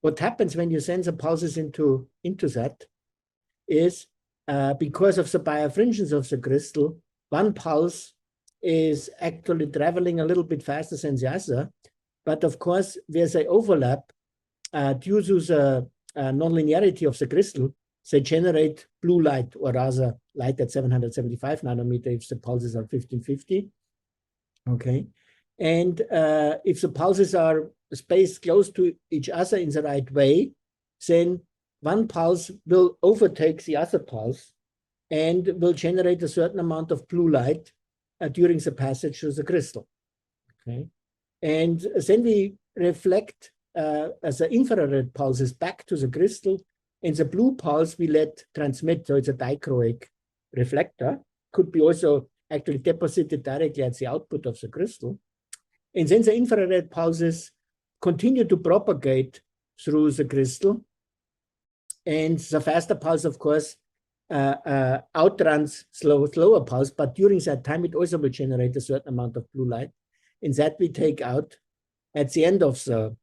What happens when you sensor pulses into that is because of the birefringence of the crystal, one pulse is actually traveling a little bit faster than the other. But of course, there's an overlap due to the nonlinearity of the crystal. They generate blue light, or rather light at 775 nanometer if the pulses are 1550. Okay. And if the pulses are spaced close to each other in the right way, then one pulse will overtake the other pulse and will generate a certain amount of blue light during the passage through the crystal. Okay. And then we reflect as the infrared pulses back to the crystal, and the blue pulse we let transmit, so it's a dichroic reflector, could be also actually deposited directly at the output of the crystal. And then the infrared pulses continue to propagate through the crystal. And the faster pulse, of course, outruns slower pulse, but during that time, it also will generate a certain amount of blue light. And that we take out at the end of the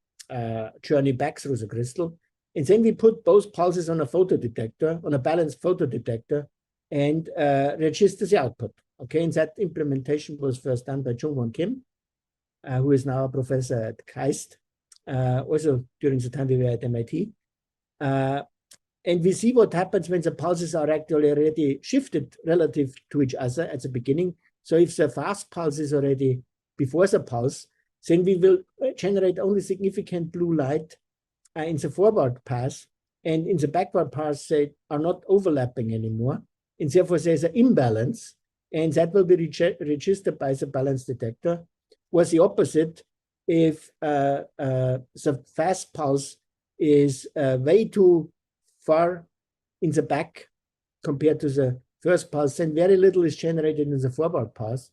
journey back through the crystal. And then we put both pulses on a photodetector, on a balanced photodetector, and register the output. Okay, and that implementation was first done by Jung-Won Kim, who is now a professor at KAIST, also during the time we were at MIT. And we see what happens when the pulses are actually already shifted relative to each other at the beginning. So if the fast pulse is already before the pulse, then we will generate only significant blue light in the forward path, and in the backward path, they are not overlapping anymore. And therefore, there's an imbalance, and that will be registered by the balance detector. Was the opposite if the fast pulse is way too far in the back compared to the first pulse, then very little is generated in the forward path,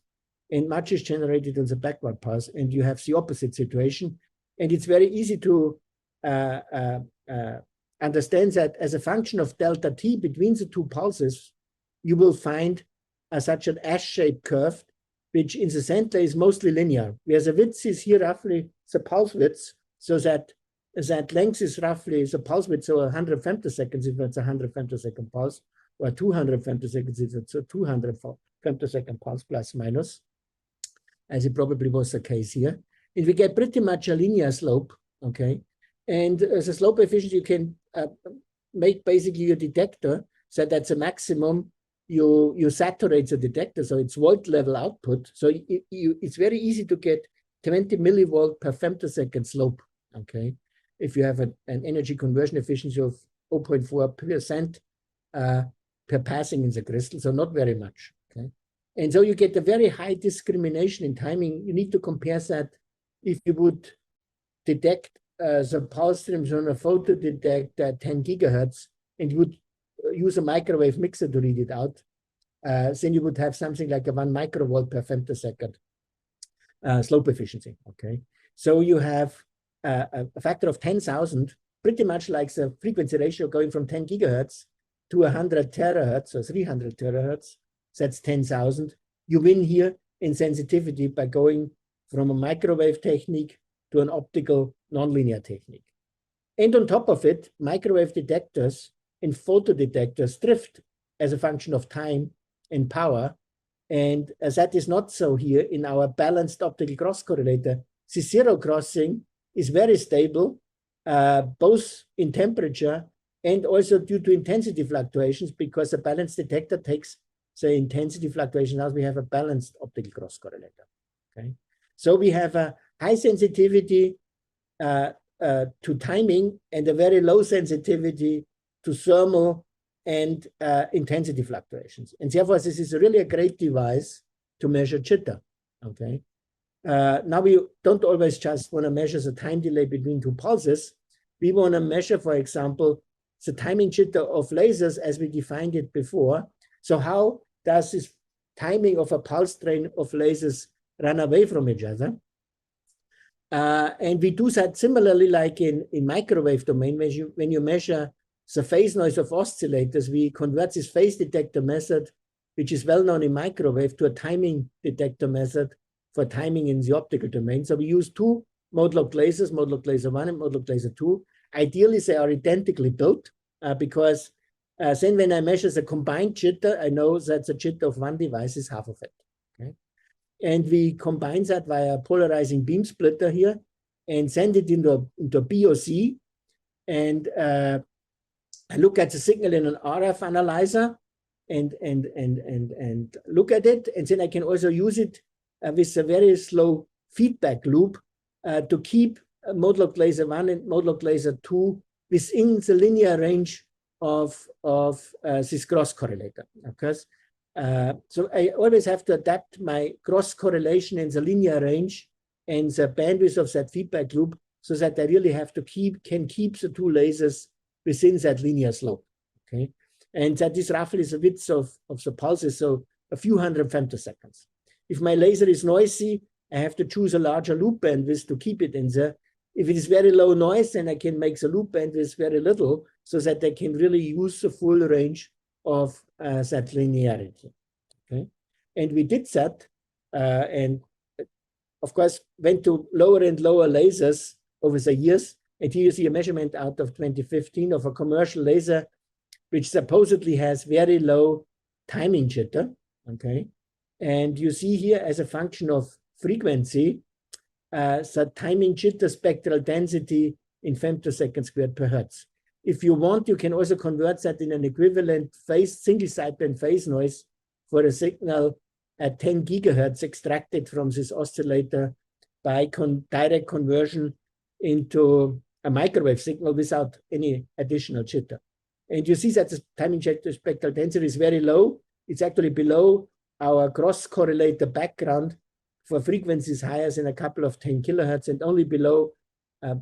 and much is generated in the backward path, and you have the opposite situation. And it's very easy to understand that as a function of delta t between the 2 pulses, you will find such an S-shaped curve, which in the center is mostly linear, where the width is here roughly the pulse width, so that length is roughly the pulse width, so 100 femtoseconds if it's a 100 femtosecond pulse, or 200 femtoseconds if it's a 200 femtosecond pulse, plus minus, as it probably was the case here. And we get pretty much a linear slope, okay? And as a slope efficiency, you can make basically your detector so that at the maximum you saturate the detector, so it's volt level output. So it's very easy to get 20 millivolt per femtosecond slope, okay? If you have an energy conversion efficiency of 0.4% per passing in the crystal, so not very much, okay? And so you get a very high discrimination in timing. You need to compare that if you would detect the pulse streams on a photodetector at 10 gigahertz, and you would use a microwave mixer to read it out. then you would have something like a 1 microvolt per femtosecond slope efficiency. Okay, so you have a factor of 10,000, pretty much like the frequency ratio going from 10 gigahertz to 100 terahertz or 300 terahertz. That's 10,000. You win here in sensitivity by going from a microwave technique to an optical nonlinear technique. And on top of it, microwave detectors and photodetectors drift as a function of time and power. And as that is not so here in our balanced optical cross correlator, the zero crossing is very stable, both in temperature and also due to intensity fluctuations, because a balanced detector takes the intensity fluctuation. Now we have a balanced optical cross correlator. Okay, so we have a high sensitivity to timing and a very low sensitivity to thermal and intensity fluctuations. And therefore, this is really a great device to measure jitter. Okay. Now we don't always just want to measure the time delay between two pulses. We want to measure, for example, the timing jitter of lasers as we defined it before. So how does this timing of a pulse train of lasers run away from each other? And we do that similarly like in microwave domain. When you measure the phase noise of oscillators, we convert this phase detector method, which is well known in microwave, to a timing detector method for timing in the optical domain. So we use two mode-locked lasers, mode-locked laser 1 and mode-locked laser 2. Ideally, they are identically built because then when I measure the combined jitter, I know that the jitter of one device is half of it. Okay? And we combine that via a polarizing beam splitter here and send it into a BOC. And I look at the signal in an RF analyzer and look at it. And then I can also use it with a very slow feedback loop to keep mode-locked laser 1 and mode-locked laser 2 within the linear range of this cross correlator. Okay? So I always have to adapt my cross correlation in the linear range and the bandwidth of that feedback loop so that I really have to can keep the two lasers within that linear slope. Okay, and that is roughly the width of the pulses, so a few hundred femtoseconds. If my laser is noisy, I have to choose a larger loop bandwidth to keep it in there. If it is very low noise, then I can make the loop bandwidth very little so that I can really use the full range of that linearity. Okay, and we did that, and of course went to lower and lower lasers over the years. And here you see a measurement out of 2015 of a commercial laser, which supposedly has very low timing jitter. Okay, and you see here as a function of frequency, the timing jitter spectral density in femtoseconds squared per hertz. If you want, you can also convert that in an equivalent phase, single sideband phase noise for a signal at 10 gigahertz extracted from this oscillator by direct conversion into a microwave signal without any additional jitter. And you see that the timing jitter spectral density is very low. It's actually below our cross correlator background for frequencies higher than a couple of 10 kilohertz, and only below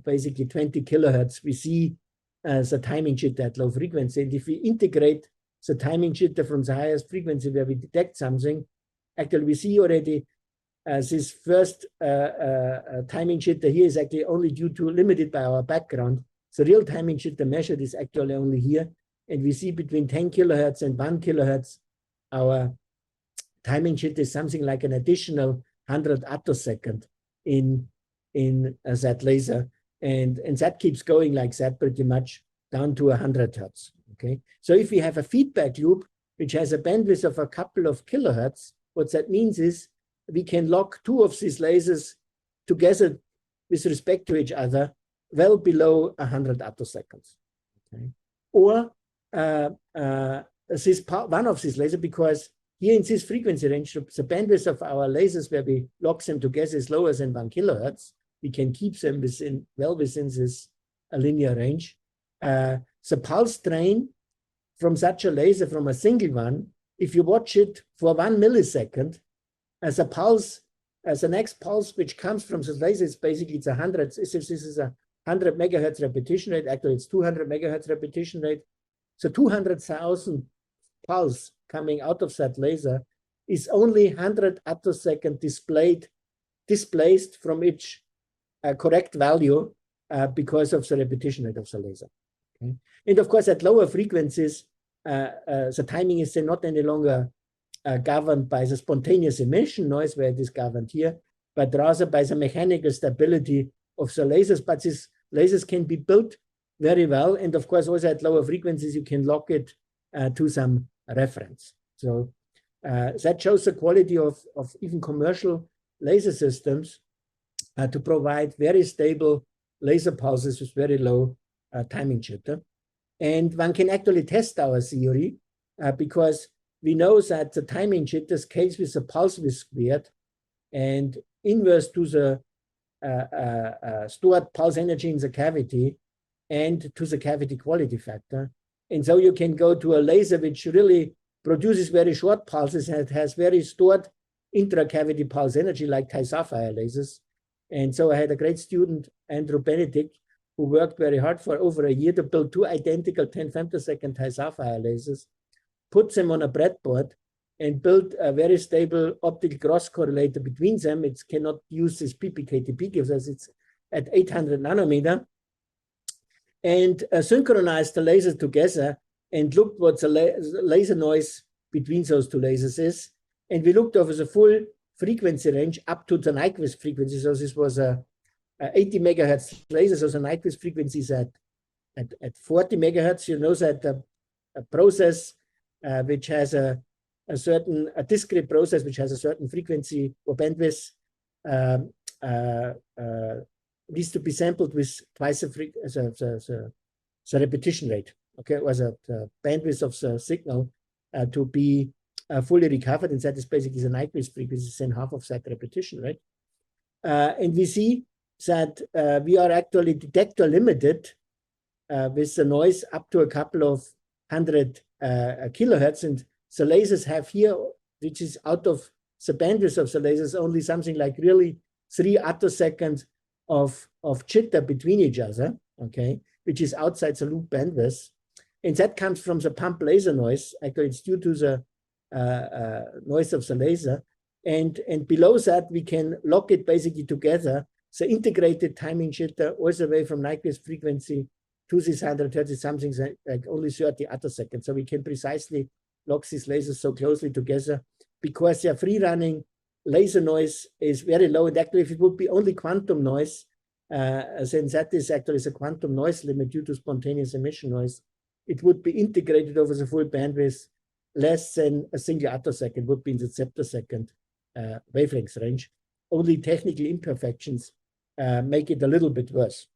basically 20 kilohertz we see the timing jitter at low frequency. And if we integrate the timing jitter from the highest frequency where we detect something, actually we see already this first timing jitter here is actually only due to limited by our background. The real timing jitter measured is actually only here. And we see between 10 kilohertz and 1 kilohertz, our timing jitter is something like an additional 100 attosecond in that laser. And that keeps going like that pretty much down to 100 hertz. Okay, so if we have a feedback loop which has a bandwidth of a couple of kilohertz, what that means is we can lock two of these lasers together with respect to each other well below 100 attoseconds. Okay, or one of these lasers, because here in this frequency range, the bandwidth of our lasers where we lock them together is lower than 1 kilohertz. We can keep them well within this linear range. The pulse train from such a laser, from a single one, if you watch it for 1 millisecond, as a pulse, as the next pulse which comes from the laser, it's basically it's 100. This is a 100 megahertz repetition rate. Actually, it's 200 megahertz repetition rate. So 200,000 pulse coming out of that laser is only 100 attosecond displaced from its correct value because of the repetition rate of the laser. Okay? And of course, at lower frequencies, the timing is then not any longer governed by the spontaneous emission noise, where it is governed here, but rather by the mechanical stability of the lasers. But these lasers can be built very well. And of course, also at lower frequencies, you can lock it to some reference. So that shows the quality of even commercial laser systems to provide very stable laser pulses with very low timing jitter. And one can actually test our theory because we know that the timing jitter scales with the pulse width squared and inverse to the stored pulse energy in the cavity and to the cavity quality factor. And so you can go to a laser which really produces very short pulses and it has very stored intracavity pulse energy like Thai sapphire lasers. And so I had a great student, Andrew Benedict, who worked very hard for over a year to build two identical 10 femtosecond Thai sapphire lasers, put them on a breadboard, and built a very stable optical cross correlator between them. It cannot use this PPKTP gives us it's at 800 nanometer, and synchronized the lasers together and looked what the laser noise between those two lasers is. And we looked over the full frequency range up to the Nyquist frequency. So this was a 80 megahertz laser. So the Nyquist frequency is at 40 megahertz. You know that a process which has a discrete process which has a certain frequency or bandwidth needs to be sampled with twice the repetition rate. Okay, or the bandwidth of the signal to be fully recovered, and that is basically the Nyquist frequency, and half of that repetition rate. And we see that we are actually detector limited with the noise up to a couple of 100 kilohertz, and the lasers have here, which is out of the bandwidth of the lasers, only something like really 3 attoseconds of jitter between each other, okay, which is outside the loop bandwidth. And that comes from the pump laser noise. Actually, it's due to the noise of the laser. And below that, we can lock it basically together. The integrated timing jitter all the way from Nyquist frequency to this 130 something, like only 30 attoseconds. So we can precisely lock these lasers so closely together because their free running laser noise is very low. And actually, if it would be only quantum noise, then that is actually the quantum noise limit due to spontaneous emission noise. It would be integrated over the full bandwidth. Less than a single attosecond would be in the septosecond wavelength range. Only technical imperfections make it a little bit worse.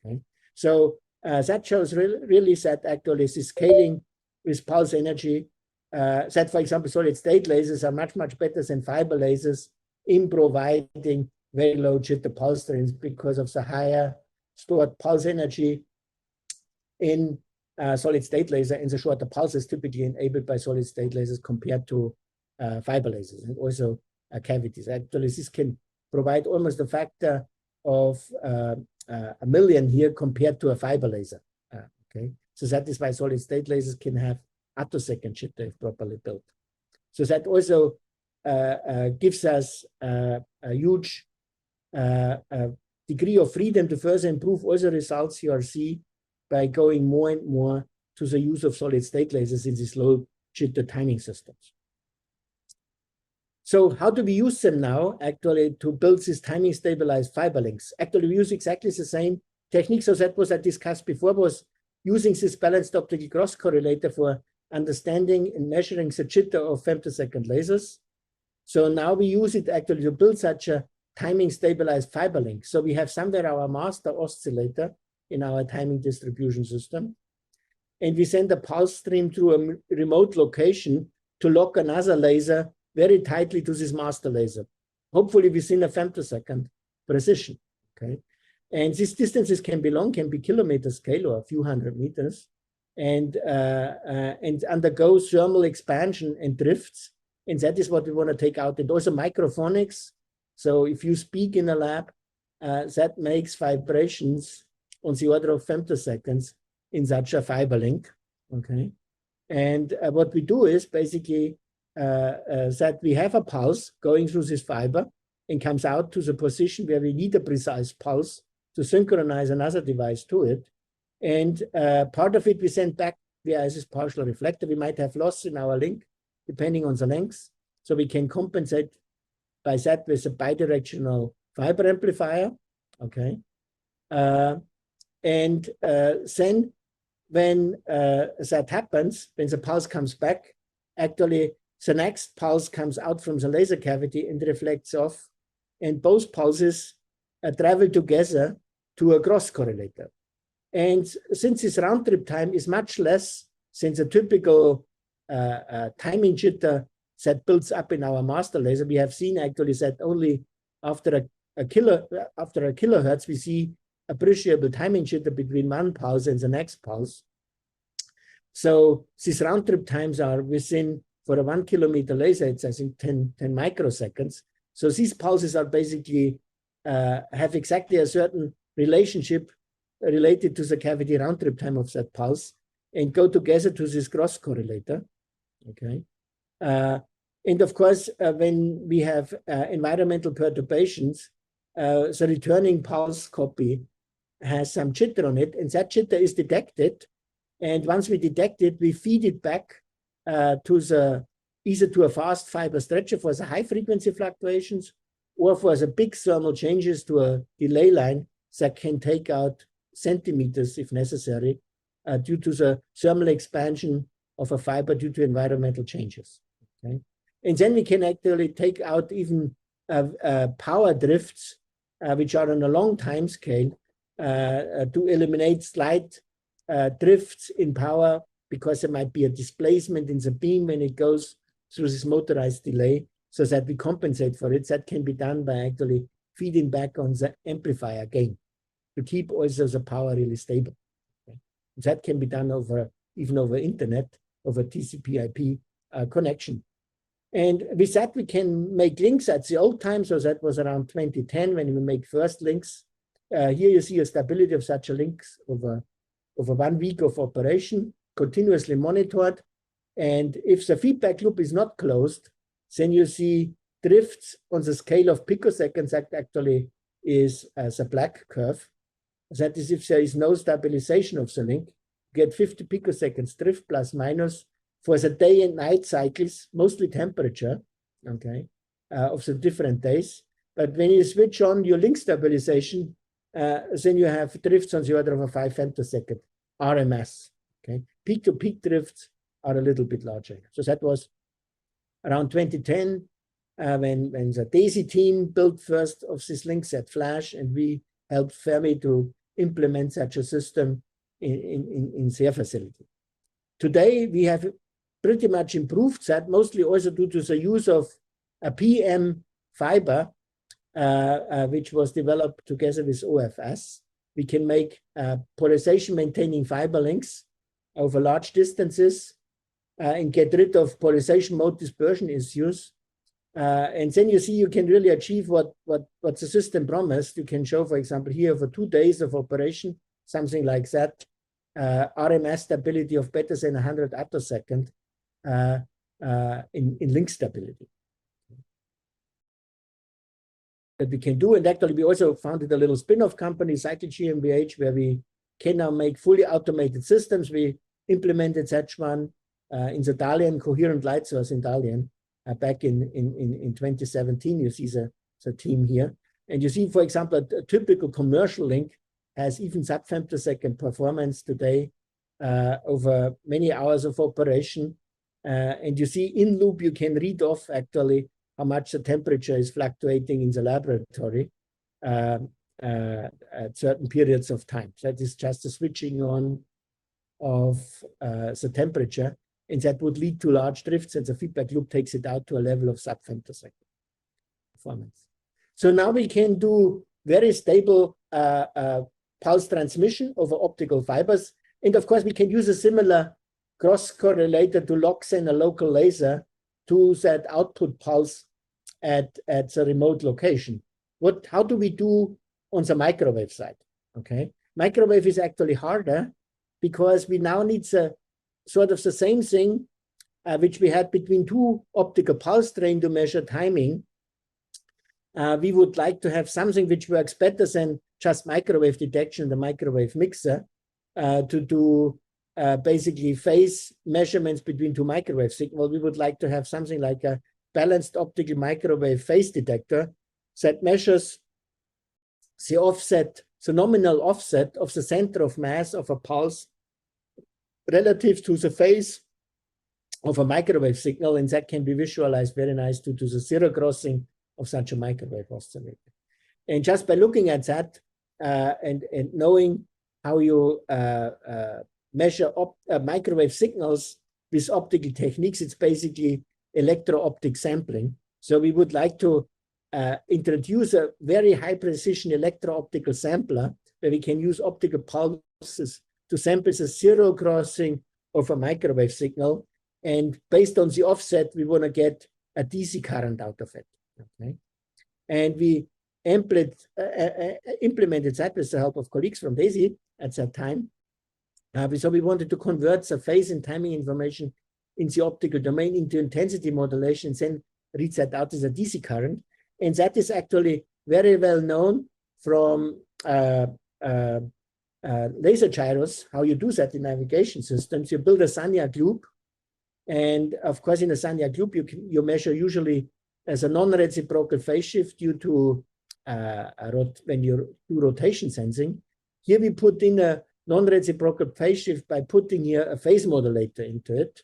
Okay, so that shows really that actually this scaling with pulse energy. That, for example, solid-state lasers are much better than fiber lasers in providing very low jitter pulse strengths because of the higher stored pulse energy in solid-state laser, and the shorter pulses typically enabled by solid-state lasers compared to fiber lasers, and also cavities. Actually, this can provide almost a factor of 1,000,000 here compared to a fiber laser. Okay, so that is why solid-state lasers can have attosecond jitter if properly built. So that also gives us a huge degree of freedom to further improve all the results you see by going more and more to the use of solid-state lasers in these low jitter timing systems. So how do we use them now, actually, to build these timing stabilized fiber links? Actually, we use exactly the same technique. So that was I discussed before, was using this balanced optical cross correlator for understanding and measuring the jitter of femtosecond lasers. So now we use it actually to build such a timing stabilized fiber link. So we have somewhere our master oscillator in our timing distribution system. And we send a pulse stream to a remote location to lock another laser very tightly to this master laser, hopefully within a femtosecond precision, okay? And these distances can be long, can be kilometer scale or a few hundred meters, and undergo thermal expansion and drifts. And that is what we want to take out. And also microphonics. So if you speak in a lab, that makes vibrations on the order of femtoseconds in such a fiber link, okay? And what we do is basically that we have a pulse going through this fiber and comes out to the position where we need a precise pulse to synchronize another device to it. And part of it we send back via this partial reflector. We might have loss in our link, depending on the length. So we can compensate by that with a bidirectional fiber amplifier. Okay. And then when that happens, when the pulse comes back, actually the next pulse comes out from the laser cavity and reflects off. And both pulses travel together to a cross correlator. And since this round trip time is much less than the typical timing jitter that builds up in our master laser, we have seen actually that only after a kilohertz, we see appreciable timing jitter between one pulse and the next pulse. So these round trip times are within, for a 1 kilometer laser, it's I think 10 microseconds. So these pulses are basically have exactly a certain relationship related to the cavity round trip time of that pulse and go together to this cross correlator. Okay. And of course, when we have environmental perturbations, the returning pulse copy has some jitter on it, and that jitter is detected. And once we detect it, we feed it back either to a fast fiber stretcher for the high frequency fluctuations, or for the big thermal changes to a delay line that can take out centimeters if necessary, due to the thermal expansion of a fiber due to environmental changes. Okay? And then we can actually take out even power drifts, which are on a long time scale, to eliminate slight drifts in power, because there might be a displacement in the beam when it goes through this motorized delay, so that we compensate for it. That can be done by actually feeding back on the amplifier gain to keep also the power really stable. Okay? That can be done even over internet, over TCP/IP connection. And with that, we can make links at the old time. So that was around 2010 when we make first links. Here you see a stability of such a links over 1 week of operation, continuously monitored. And if the feedback loop is not closed, then you see drifts on the scale of picoseconds. That actually is the black curve. That is, if there is no stabilization of the link, you get 50 picoseconds drift plus minus for the day and night cycles, mostly temperature, okay, of the different days. But when you switch on your link stabilization, then you have drifts on the order of a 5 femtosecond RMS. Okay, peak-to-peak drifts are a little bit larger. So that was around 2010 when the DESY team built first of these links at Flash, and we helped Fermi to implement such a system in their facility. Today, we have pretty much improved that, mostly also due to the use of a PM fiber, which was developed together with OFS. We can make polarization maintaining fiber links over large distances and get rid of polarization mode dispersion issues. And then you see you can really achieve what the system promised. You can show, for example, here for 2 days of operation, something like that, RMS stability of better than 100 attosecond in link stability. That we can do. And actually, we also founded a little spin-off company, Cycle GmbH, where we can now make fully automated systems. We implemented such one in the Dalian coherent light source in Dalian back in 2017. You see the team here. And you see, for example, a typical commercial link has even sub-femtosecond performance today over many hours of operation. And you see in loop, you can read off actually how much the temperature is fluctuating in the laboratory at certain periods of time. That is just a switching on of the temperature, and that would lead to large drifts, and the feedback loop takes it out to a level of sub-femtosecond performance. So now we can do very stable pulse transmission over optical fibers. And of course, we can use a similar cross correlator to lock send a local laser to that output pulse at the remote location. How do we do on the microwave side? Okay, microwave is actually harder because we now need the sort of the same thing which we had between two optical pulse train to measure timing. We would like to have something which works better than just microwave detection in the microwave mixer to do basically phase measurements between two microwave signals. We would like to have something like a balanced optical microwave phase detector that measures the offset, the nominal offset of the center of mass of a pulse relative to the phase of a microwave signal, and that can be visualized very nice due to the zero crossing of such a microwave oscillator. And just by looking at that and knowing how you measure microwave signals with optical techniques, it's basically electro-optic sampling. So we would like to introduce a very high precision electro-optical sampler where we can use optical pulses to sample the zero crossing of a microwave signal. And based on the offset, we want to get a DC current out of it. Okay? And we implemented that with the help of colleagues from DESY at that time. So we wanted to convert the phase and timing information in the optical domain into intensity modulation, then read that out as a DC current. And that is actually very well known from laser gyros, how you do that in navigation systems. You build a Sanya globe. And of course, in a Sanya globe, you measure usually as a non-reciprocal phase shift due to when you do rotation sensing. Here we put in a non-reciprocal phase shift by putting here a phase modulator into it.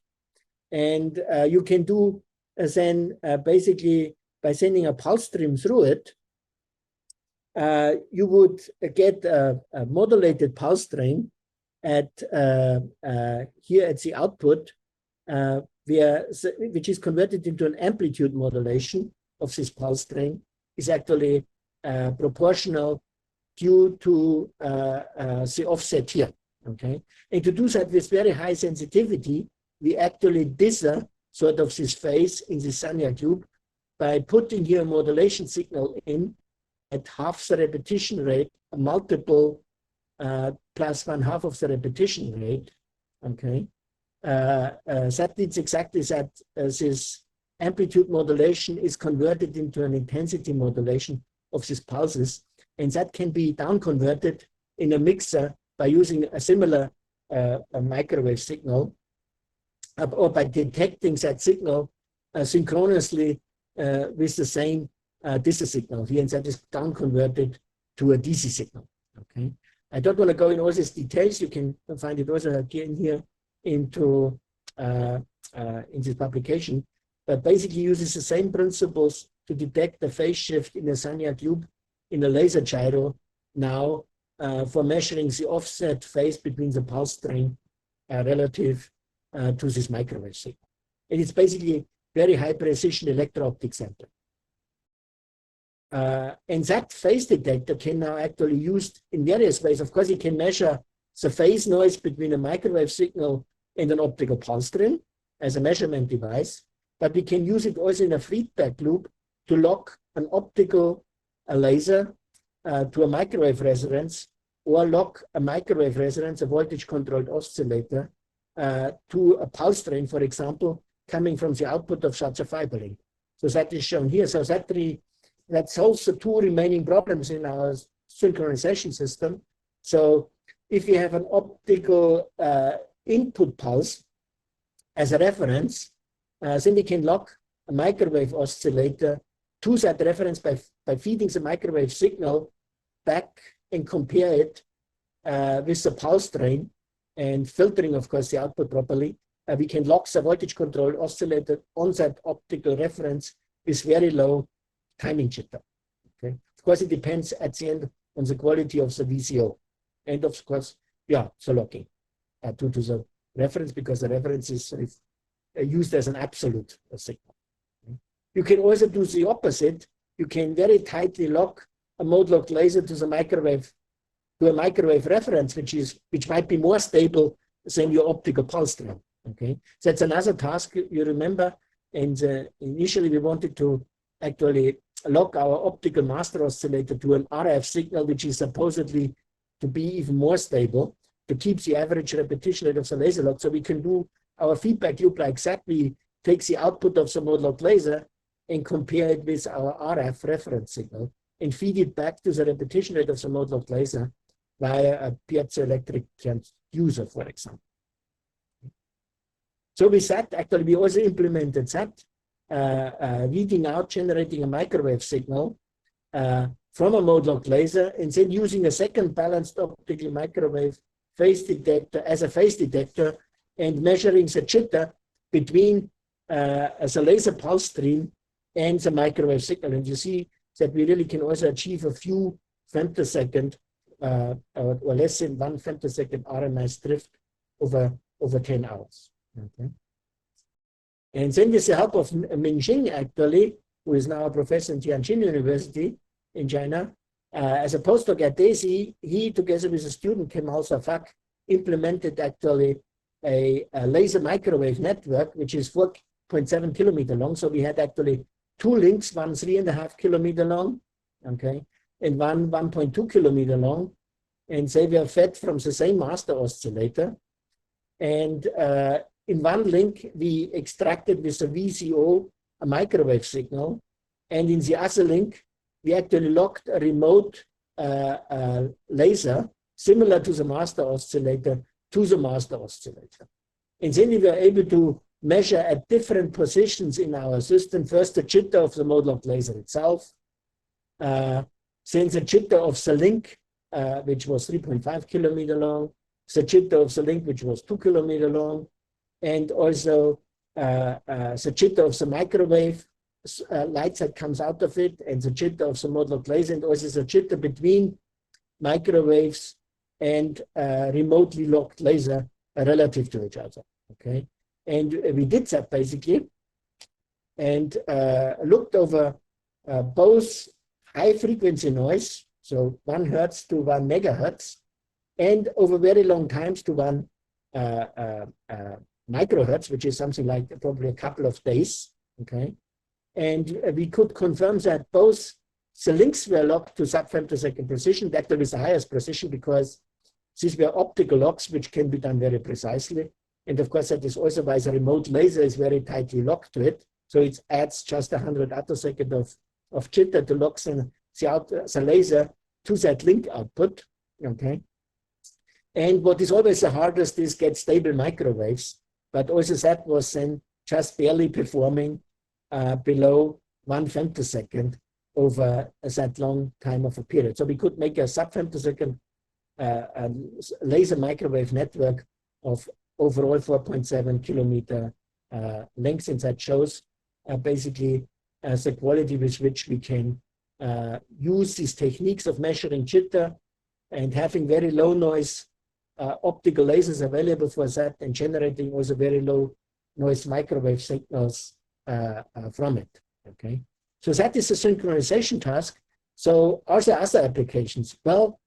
And you can do then basically by sending a pulse stream through it, you would get a modulated pulse stream at here at the output, which is converted into an amplitude modulation of this pulse stream, is actually proportional due to the offset here. Okay, and to do that with very high sensitivity, we actually deser sort of this phase in the Sanya cube by putting here a modulation signal in at half the repetition rate, a multiple plus 1/2 of the repetition rate. Okay, that means exactly that this amplitude modulation is converted into an intensity modulation of these pulses, and that can be down converted in a mixer by using a similar microwave signal, or by detecting that signal synchronously with the same DESY signal here, and that is down converted to a DC signal. Okay, I don't want to go in all these details. You can find it also again here into in this publication, but basically uses the same principles to detect the phase shift in a Sanya cube in a laser gyro now for measuring the offset phase between the pulse stream relative to this microwave signal. And it's basically very high precision electro-optic sampling. And that phase detector can now actually be used in various ways. Of course, it can measure the phase noise between a microwave signal and an optical pulse stream as a measurement device, but we can use it also in a feedback loop to lock an optical laser to a microwave resonance, or lock a microwave resonance, a voltage-controlled oscillator, to a pulse stream, for example, coming from the output of such a fiber link. So that is shown here. So that solves the two remaining problems in our synchronization system. So if you have an optical input pulse as a reference, then we can lock a microwave oscillator to that reference by feeding the microwave signal back and compare it with the pulse train and filtering, of course, the output properly. We can lock the voltage control oscillator on that optical reference with very low timing jitter. Okay, of course, it depends at the end on the quality of the VCO, and of course, yeah, the locking due to the reference, because the reference is used as an absolute signal. Okay. You can also do the opposite. You can very tightly lock a mode-locked laser to the microwave, to a microwave reference, which might be more stable than your optical pulse stream. Okay, so that's another task you remember. And initially, we wanted to actually lock our optical master oscillator to an RF signal, which is supposedly to be even more stable. to keep the average repetition rate of the laser log. So we can do our feedback loop like that. We take the output of the mode locked laser and compare it with our RF reference signal and feed it back to the repetition rate of the mode locked laser via a piezoelectric transducer, for example. So with that, actually, we also implemented that, reading out, generating a microwave signal from a mode locked laser, and then using a second balanced optical microwave phase detector as a phase detector and measuring the jitter between the laser pulse stream and the microwave signal. And you see that we really can also achieve a few femtosecond or less than 1 femtosecond RMS drift over 10 hours. Okay. And then with the help of Minjing, actually, who is now a professor in Tianjin University in China, as a postdoc at DESY, he, together with a student, Kemal Safak, implemented actually a laser microwave network, which is 4.7 kilometer long. So we had actually 2 links, one 3.5 kilometer long, okay, and one 1.2 kilometer long. And they were fed from the same master oscillator. And in one link, we extracted with a VCO a microwave signal. And in the other link, we actually locked a remote laser similar to the master oscillator to the master oscillator. And then we were able to measure at different positions in our system, first the jitter of the mode locked laser itself, then the jitter of the link, which was 3.5 kilometer long, the jitter of the link, which was 2 kilometer long, and also the jitter of the microwave light that comes out of it, and the jitter of the mode locked laser, and also the jitter between microwaves and remotely locked laser relative to each other. Okay, and we did that basically, and looked over both high frequency noise, so 1 hertz to 1 megahertz, and over very long times to 1 microhertz, which is something like probably a couple of days. Okay, and we could confirm that both the links were locked to sub-femtosecond precision. That was the highest precision because these were optical locks, which can be done very precisely. And of course, that is also why the remote laser is very tightly locked to it. So it adds just 100 attosecond of jitter to lock the laser to that link output. Okay. And what is always the hardest is get stable microwaves. But also that was then just barely performing below 1 femtosecond over that long time of a period. So we could make a sub-femtosecond laser microwave network of overall 4.7 kilometer length, and that shows basically the quality with which we can use these techniques of measuring jitter and having very low noise optical lasers available for that, and generating also very low noise microwave signals from it. Okay, so that is the synchronization task. So are there other applications? Well,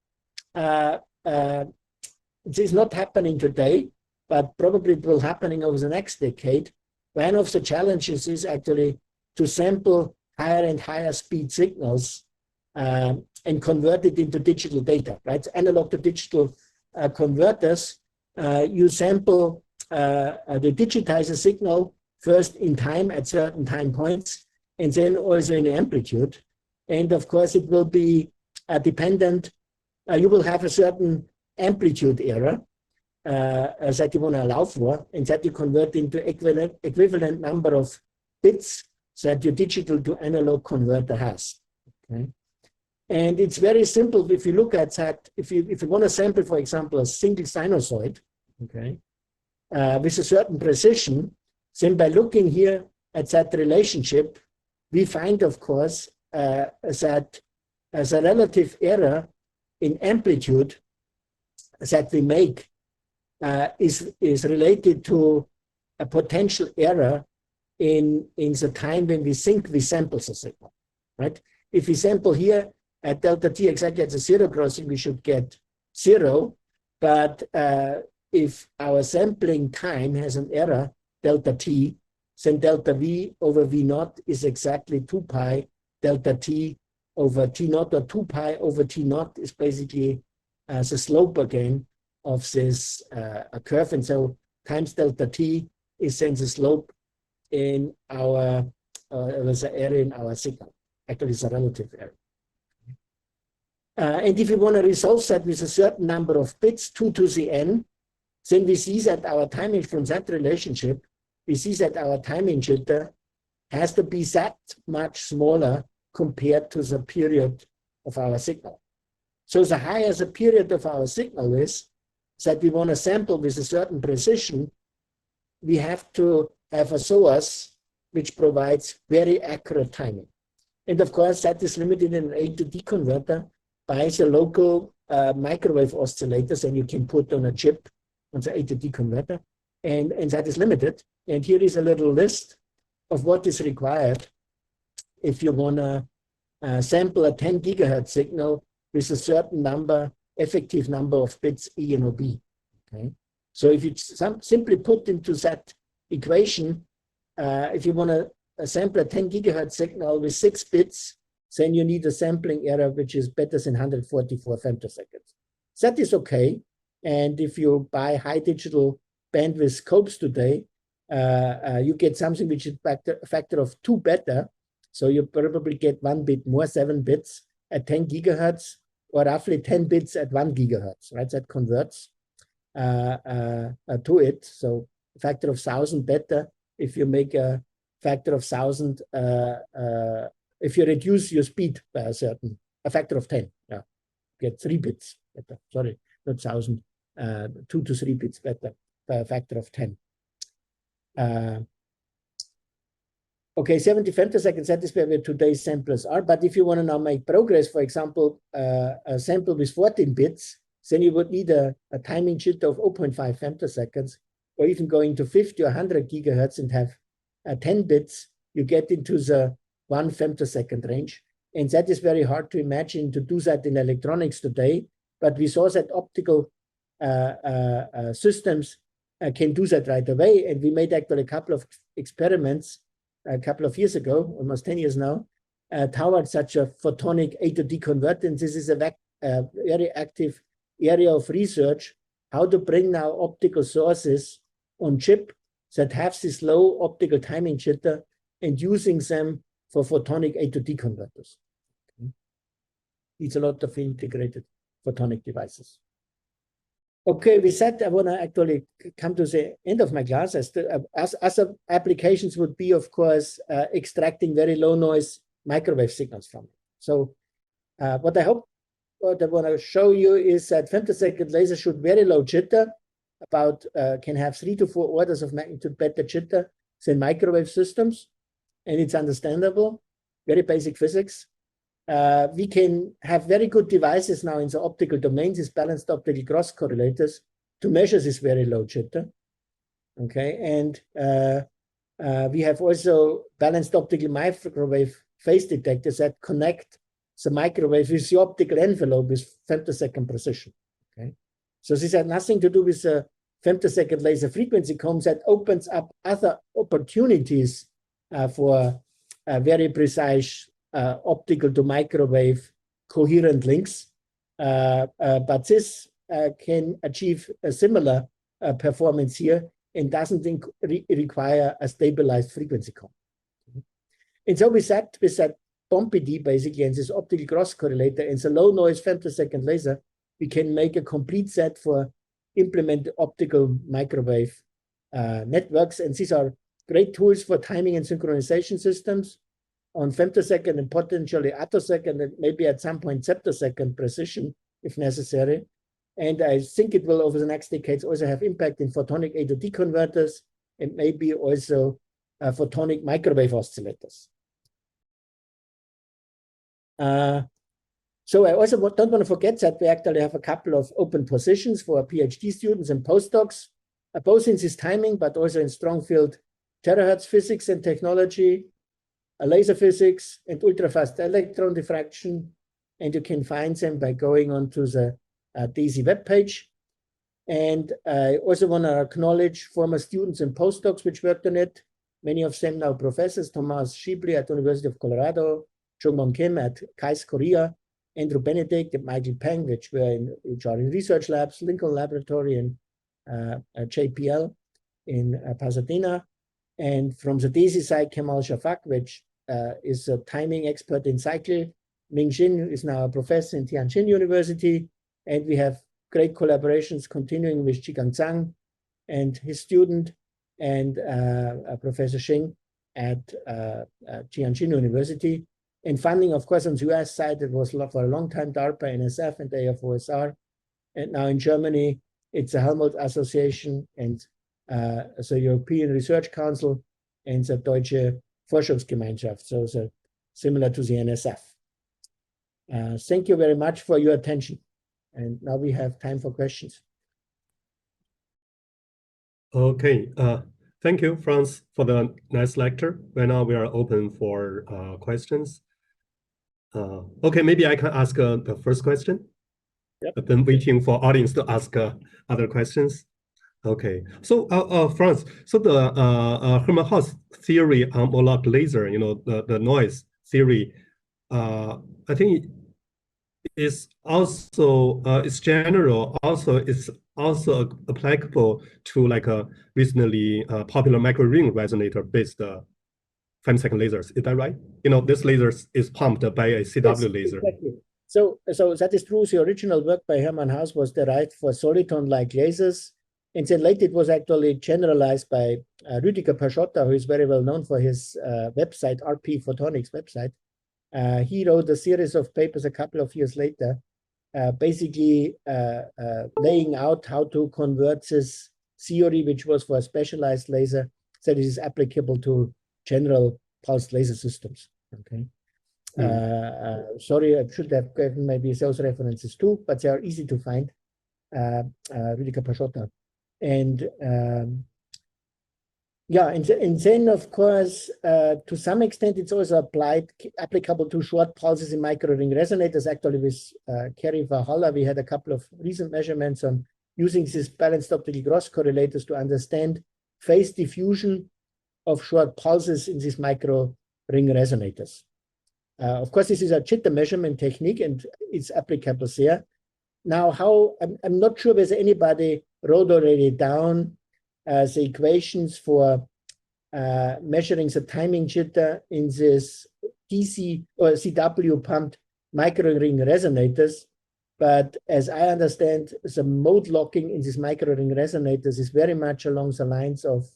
this is not happening today, but probably it will happening over the next decade. One of the challenges is actually to sample higher and higher speed signals and convert it into digital data, right? Analog to digital converters, you sample the digitizer signal first in time at certain time points, and then also in amplitude. And of course, it will be dependent. You will have a certain amplitude error that you want to allow for, and that you convert into equivalent number of bits that your digital to analog converter has. Okay. And it's very simple if you look at that. If you want to sample, for example, a single sinusoid, okay, with a certain precision, then by looking here at that relationship, we find, of course, that as a relative error in amplitude that we make is related to a potential error in the time when we think we sample the signal, right? If we sample here at delta t exactly at the zero crossing, we should get 0. But if our sampling time has an error, delta t, then delta v over v naught is exactly 2 pi delta t over t naught, or 2 pi over t naught is basically the slope again of this curve. And so times delta t is then the slope in our the area in our signal. Actually, it's a relative area. And if you want to resolve that with a certain number of bits, 2 to the n, then we see that our timing from that relationship, we see that our timing jitter has to be that much smaller compared to the period of our signal. So the higher the period of our signal is, that we want to sample with a certain precision, we have to have a source which provides very accurate timing. And of course, that is limited in an A to D converter by the local microwave oscillators, and you can put on a chip on the A to D converter, and that is limited. And here is a little list of what is required if you want to sample a 10 gigahertz signal with a certain number, effective number of bits E and OB. Okay, so if you simply put into that equation, if you want to sample a 10 gigahertz signal with 6 bits, then you need a sampling error which is better than 144 femtoseconds. That is okay. And if you buy high digital bandwidth scopes today, you get something which is a factor of 2 better. So you probably get 1 bit more, 7 bits at 10 gigahertz, or roughly 10 bits at 1 gigahertz, right? That converts to it. So a factor of 1,000 better if you make a factor of 1,000, if you reduce your speed by a factor of 10, yeah, get 3 bits better. Sorry, not 1,000, 2 to 3 bits better by a factor of 10. Okay, 70 femtoseconds, that is where today's samplers are. But if you want to now make progress, for example, a sample with 14 bits, then you would need a timing jitter of 0.5 femtoseconds, or even going to 50 or 100 gigahertz and have 10 bits, you get into the 1 femtosecond range. And that is very hard to imagine to do that in electronics today. But we saw that optical systems can do that right away. And we made actually a couple of experiments a couple of years ago, almost 10 years now, towards such a photonic A to D converter. And this is a very active area of research, how to bring now optical sources on chip that have this low optical timing jitter and using them for photonic A to D converters. Okay. It's a lot of integrated photonic devices. Okay, with that, I want to actually come to the end of my class. As other applications would be, of course, extracting very low noise microwave signals from it. So what I want to show you is that femtosecond laser shoot very low jitter, about can have 3 to 4 orders of magnitude better jitter than microwave systems. And it's understandable, very basic physics. We can have very good devices now in the optical domains, these balanced optical cross correlators, to measure this very low jitter. Okay, and we have also balanced optical microwave phase detectors that connect the microwave with the optical envelope with femtosecond precision. Okay, so this has nothing to do with the femtosecond laser frequency combs. That opens up other opportunities for very precise optical to microwave coherent links, but this can achieve a similar performance here and doesn't require a stabilized frequency comb. And so with that BOM-PD basically and this optical cross correlator and the low noise femtosecond laser, we can make a complete set for implement optical microwave networks. And these are great tools for timing and synchronization systems on femtosecond and potentially attosecond and maybe at some point septosecond precision if necessary. And I think it will over the next decades also have impact in photonic A to D converters and maybe also photonic microwave oscillators. So I also don't want to forget that we actually have a couple of open positions for PhD students and postdocs, both in this timing, but also in strong field terahertz physics and technology, laser physics, and ultrafast electron diffraction. And you can find them by going onto the DESY webpage. And I also want to acknowledge former students and postdocs which worked on it. Many of them now professors, Thomas Schiebli at the University of Colorado, Jungmon Kim at KAIST Korea, Andrew Benedict and Michael Peng, which are in research labs, Lincoln Laboratory and JPL in Pasadena. And from the DESY side, Kemal Shafak, which is a timing expert in cycle. Ming Xin is now a professor in Tianjin University. And we have great collaborations continuing with Jigang Zhang and his student, and Professor Xing at Tianjin University. And funding, of course, on the US side, it was for a long time DARPA, NSF, and AFOSR. And now in Germany, it's the Helmholtz Association and the European Research Council and the Deutsche Forschungsgemeinschaft, so similar to the NSF. Thank you very much for your attention. And now we have time for questions. Okay, thank you, Franz, for the nice lecture. Right now we are open for questions. Okay, maybe I can ask the first question. Yep. I've been waiting for audience to ask other questions. Okay, so Franz, so the Hermann-Haas theory on molecular laser, the noise theory, I think is also it's general. Also, it's also applicable to like a recently popular micro-ring resonator-based femtosecond lasers. Is that right? This laser is pumped by a CW yes, laser. Exactly. So that is true. The original work by Hermann Haas was derived for soliton-like lasers. And then later it was actually generalized by Rüdiger Perschota, who is very well known for his website, RP Photonics website. He wrote a series of papers a couple of years later, basically laying out how to convert this theory, which was for a specialized laser, so it is applicable to general pulsed laser systems. Okay. Sorry, I should have given maybe those references too, but they are easy to find. Rüdiger Perschota. And yeah, and then of course, to some extent, it's also applicable to short pulses in micro-ring resonators. Actually, with Kerry Valhalla, we had a couple of recent measurements on using these balanced optical cross correlators to understand phase diffusion of short pulses in these micro-ring resonators. Of course, this is a jitter measurement technique, and it's applicable there. Now, I'm not sure whether anybody wrote already down the equations for measuring the timing jitter in this DC or CW pumped micro-ring resonators. But as I understand, the mode locking in these micro-ring resonators is very much along the lines of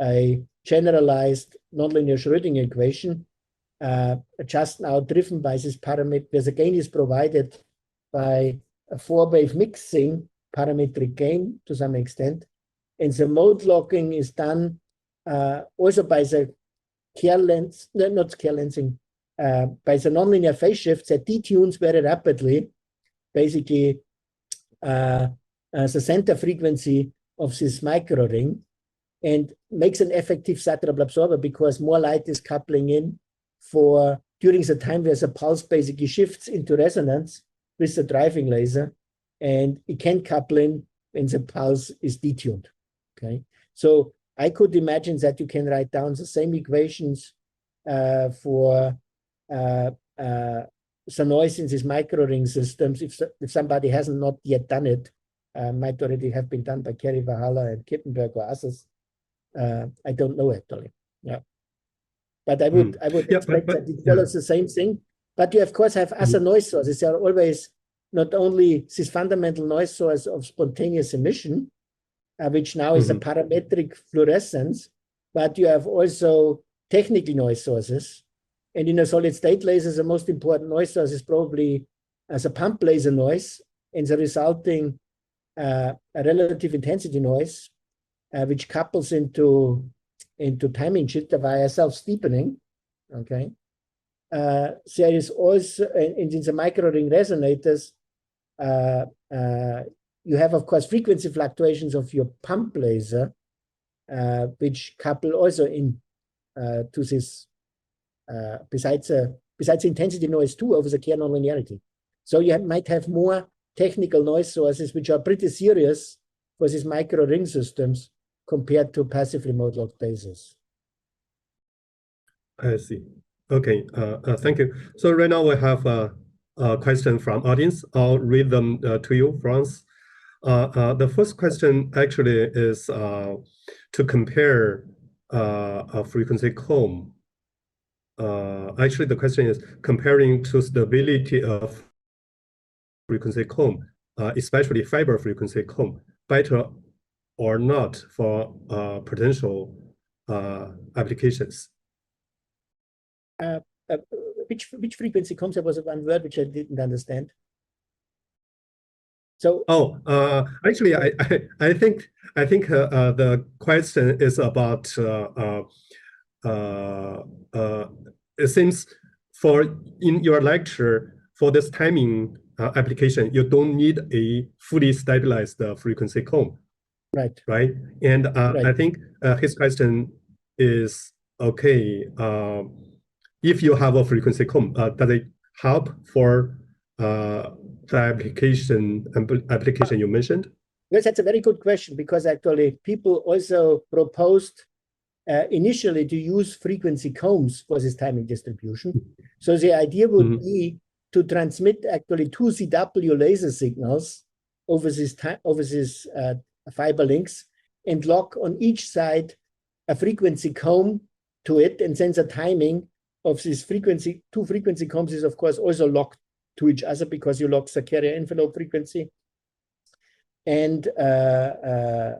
a generalized nonlinear Schrödinger equation, just now driven by this parameter, where the gain is provided by a four-wave mixing parametric gain to some extent. And the mode locking is done also by the by the nonlinear phase shifts that detunes very rapidly, basically the center frequency of this micro ring, and makes an effective saturable absorber because more light is coupling in during the time where the pulse basically shifts into resonance with the driving laser, and it can couple in when the pulse is detuned. Okay, so I could imagine that you can write down the same equations for the noise in these micro-ring systems. If somebody hasn't not yet done it, might already have been done by Kerry Valhalla and Kippenberg or others. I don't know actually. Yeah, but I would expect that it follows the same thing. But you of course have other noise sources. There are always not only this fundamental noise source of spontaneous emission, which now is a parametric fluorescence, but you have also technical noise sources. And in a solid state laser, the most important noise source is probably as a pump laser noise and the resulting a relative intensity noise, which couples into timing jitter via self-steepening. Okay. There is also in the micro-ring resonators, you have, of course, frequency fluctuations of your pump laser, which couple also in to this, besides intensity noise too, over the Kerr nonlinearity. So you might have more technical noise sources, which are pretty serious for these micro-ring systems compared to passive remote locked lasers. I see. Okay, thank you. So right now we have questions from audience. I'll read them to you, Franz. The first question actually is to compare a frequency comb. Actually, the question is comparing to stability of frequency comb, especially fiber frequency comb, better or not for potential applications. Which frequency combs? There was one word which I didn't understand. So actually, I think the question is about it seems in your lecture for this timing application, you don't need a fully stabilized frequency comb. Right. And right. I think his question is, okay, if you have a frequency comb, does it help for the application you mentioned? Yes, that's a very good question, because actually people also proposed initially to use frequency combs for this timing distribution. So the idea would be to transmit actually 2 CW laser signals over this fiber links and lock on each side a frequency comb to it, and then the timing of this frequency, 2 frequency combs is of course also locked to each other because you lock the carrier envelope frequency and the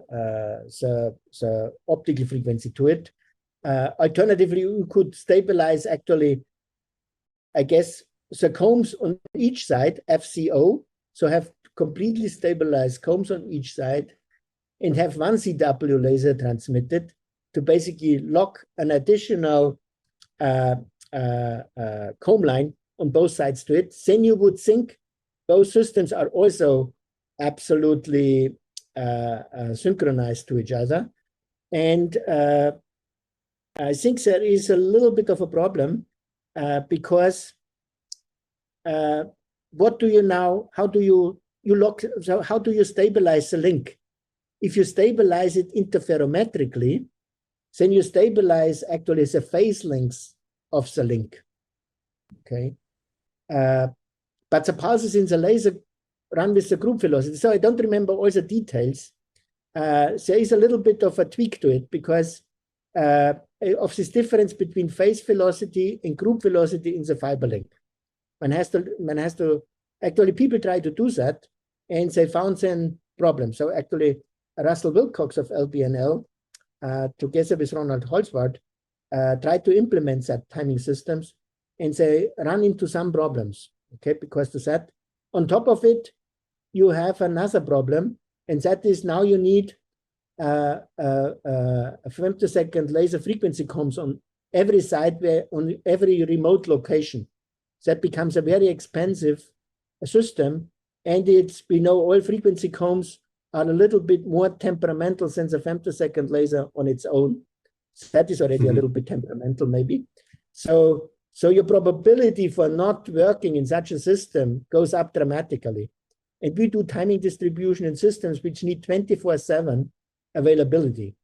optical frequency to it. Alternatively, you could stabilize actually, I guess, the combs on each side, FCO, so have completely stabilized combs on each side and have 1 CW laser transmitted to basically lock an additional comb line on both sides to it. Then you would think both systems are also absolutely synchronized to each other. And I think there is a little bit of a problem because what do you now, how do you lock, so how do you stabilize the link? If you stabilize it interferometrically, then you stabilize actually the phase lengths of the link, okay? But the pulses in the laser run with the group velocity. So I don't remember all the details. There is a little bit of a tweak to it because of this difference between phase velocity and group velocity in the fiber link. One has to, actually people try to do that and they found some problems. So actually Russell Wilcox of LBNL, together with Ronald Holzwart, tried to implement that timing systems and they run into some problems, okay? Because to that, on top of it, you have another problem, and that is now you need a femtosecond laser frequency combs on every side, where on every remote location. That becomes a very expensive system, and we know all frequency combs are a little bit more temperamental than the femtosecond laser on its own. That is already a little bit temperamental, maybe. So your probability for not working in such a system goes up dramatically. And we do timing distribution in systems which need 24/7 availability.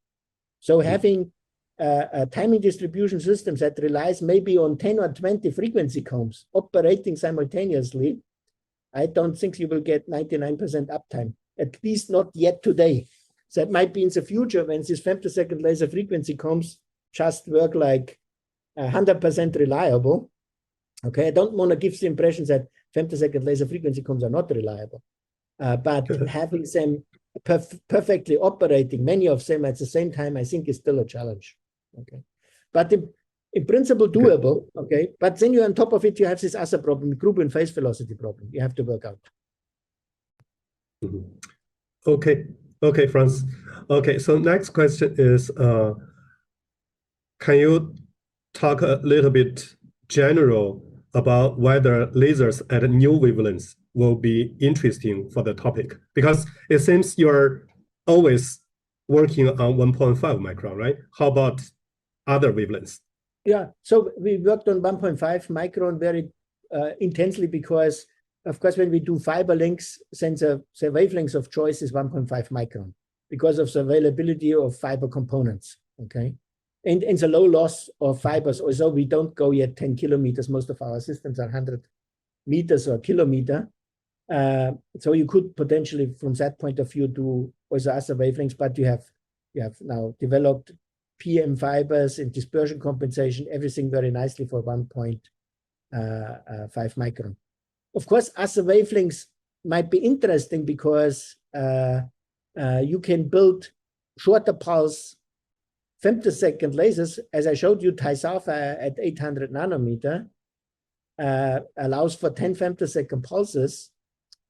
So having a timing distribution system that relies maybe on 10 or 20 frequency combs operating simultaneously, I don't think you will get 99% uptime, at least not yet today. That might be in the future when these femtosecond laser frequency combs just work like 100% reliable. Okay, I don't want to give the impression that femtosecond laser frequency combs are not reliable, but having them perfectly operating, many of them at the same time, I think is still a challenge. Okay, but in principle doable. Okay, but then you on top of it, you have this other problem, group and phase velocity problem. You have to work out. Okay, Franz. Okay, so next question is, can you talk a little bit general about whether lasers at new wavelengths will be interesting for the topic? Because it seems you're always working on 1.5 micron, right? How about other wavelengths? Yeah, so we worked on 1.5 micron very intensely because, of course, when we do fiber links, then the wavelength of choice is 1.5 micron because of the availability of fiber components, okay? And the low loss of fibers, although we don't go yet 10 kilometers, most of our systems are 100 meters or kilometer. So you could potentially, from that point of view, do also other wavelengths, but you have now developed PM fibers and dispersion compensation, everything very nicely for 1.5 micron. Of course, other wavelengths might be interesting because you can build shorter pulse femtosecond lasers. As I showed you, TiSAFA at 800 nanometer allows for 10 femtosecond pulses.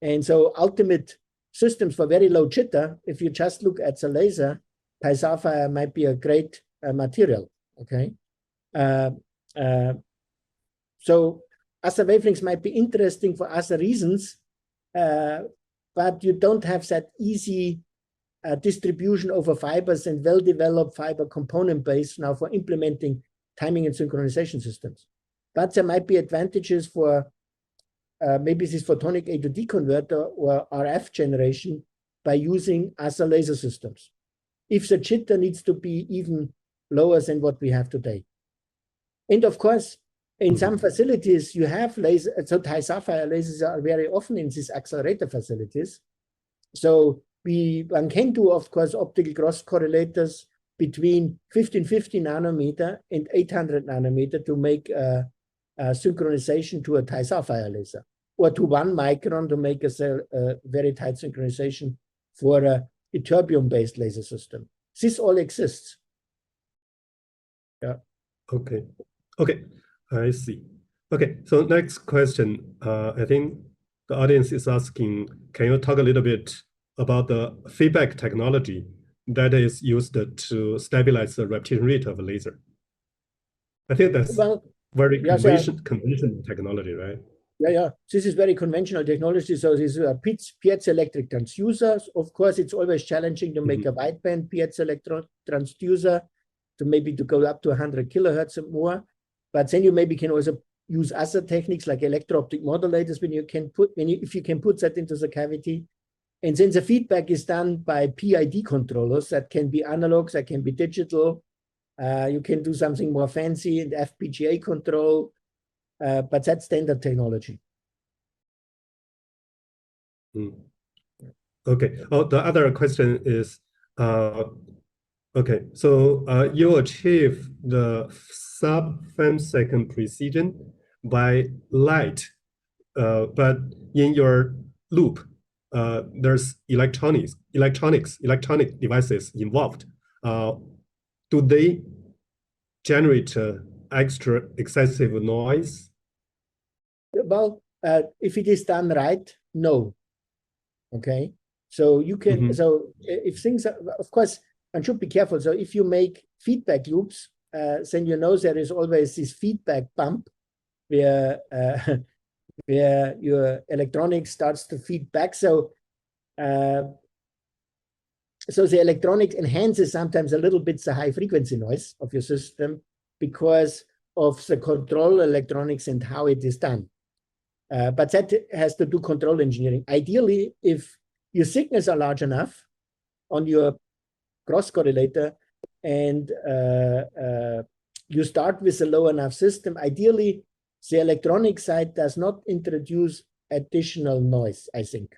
And so ultimate systems for very low jitter, if you just look at the laser, TiSAFA might be a great material, okay? So other wavelengths might be interesting for other reasons, but you don't have that easy distribution over fibers and well-developed fiber component base now for implementing timing and synchronization systems. But there might be advantages for maybe this photonic A to D converter or RF generation by using other laser systems, if the jitter needs to be even lower than what we have today. And of course, in some facilities, you have laser, so TiSAFA lasers are very often in these accelerator facilities. So one can do, of course, optical cross correlators between 1550 nanometer and 800 nanometer to make synchronization to a TiSAFA laser, or to 1 micron to make a very tight synchronization for a ytterbium-based laser system. This all exists. Yeah. Okay. Okay. I see. Okay. So next question. I think the audience is asking, can you talk a little bit about the feedback technology that is used to stabilize the repetition rate of a laser? I think that's very conventional technology, right? Yeah. This is very conventional technology. So these are piezoelectric transducers. Of course, it's always challenging to make a wideband piezoelectric transducer to go up to 100 kilohertz and more. But then you maybe can also use other techniques like electro-optic modulators if you can put that into the cavity. And then the feedback is done by PID controllers that can be analog, that can be digital. You can do something more fancy in FPGA control, but that's standard technology. Okay. Oh, the other question is, okay, so you achieve the sub-femtosecond precision by light, but in your loop, there's electronic devices involved. Do they generate extra excessive noise? Well, if it is done right, no. Okay, so you can. So if things are, of course, one should be careful. So if you make feedback loops, then you know there is always this feedback bump where your electronics starts to feed back. So so the electronics enhances sometimes a little bit the high frequency noise of your system because of the control electronics and how it is done. But that has to do control engineering. Ideally, if your signals are large enough on your cross correlator and you start with a low enough system, ideally the electronic side does not introduce additional noise, I think.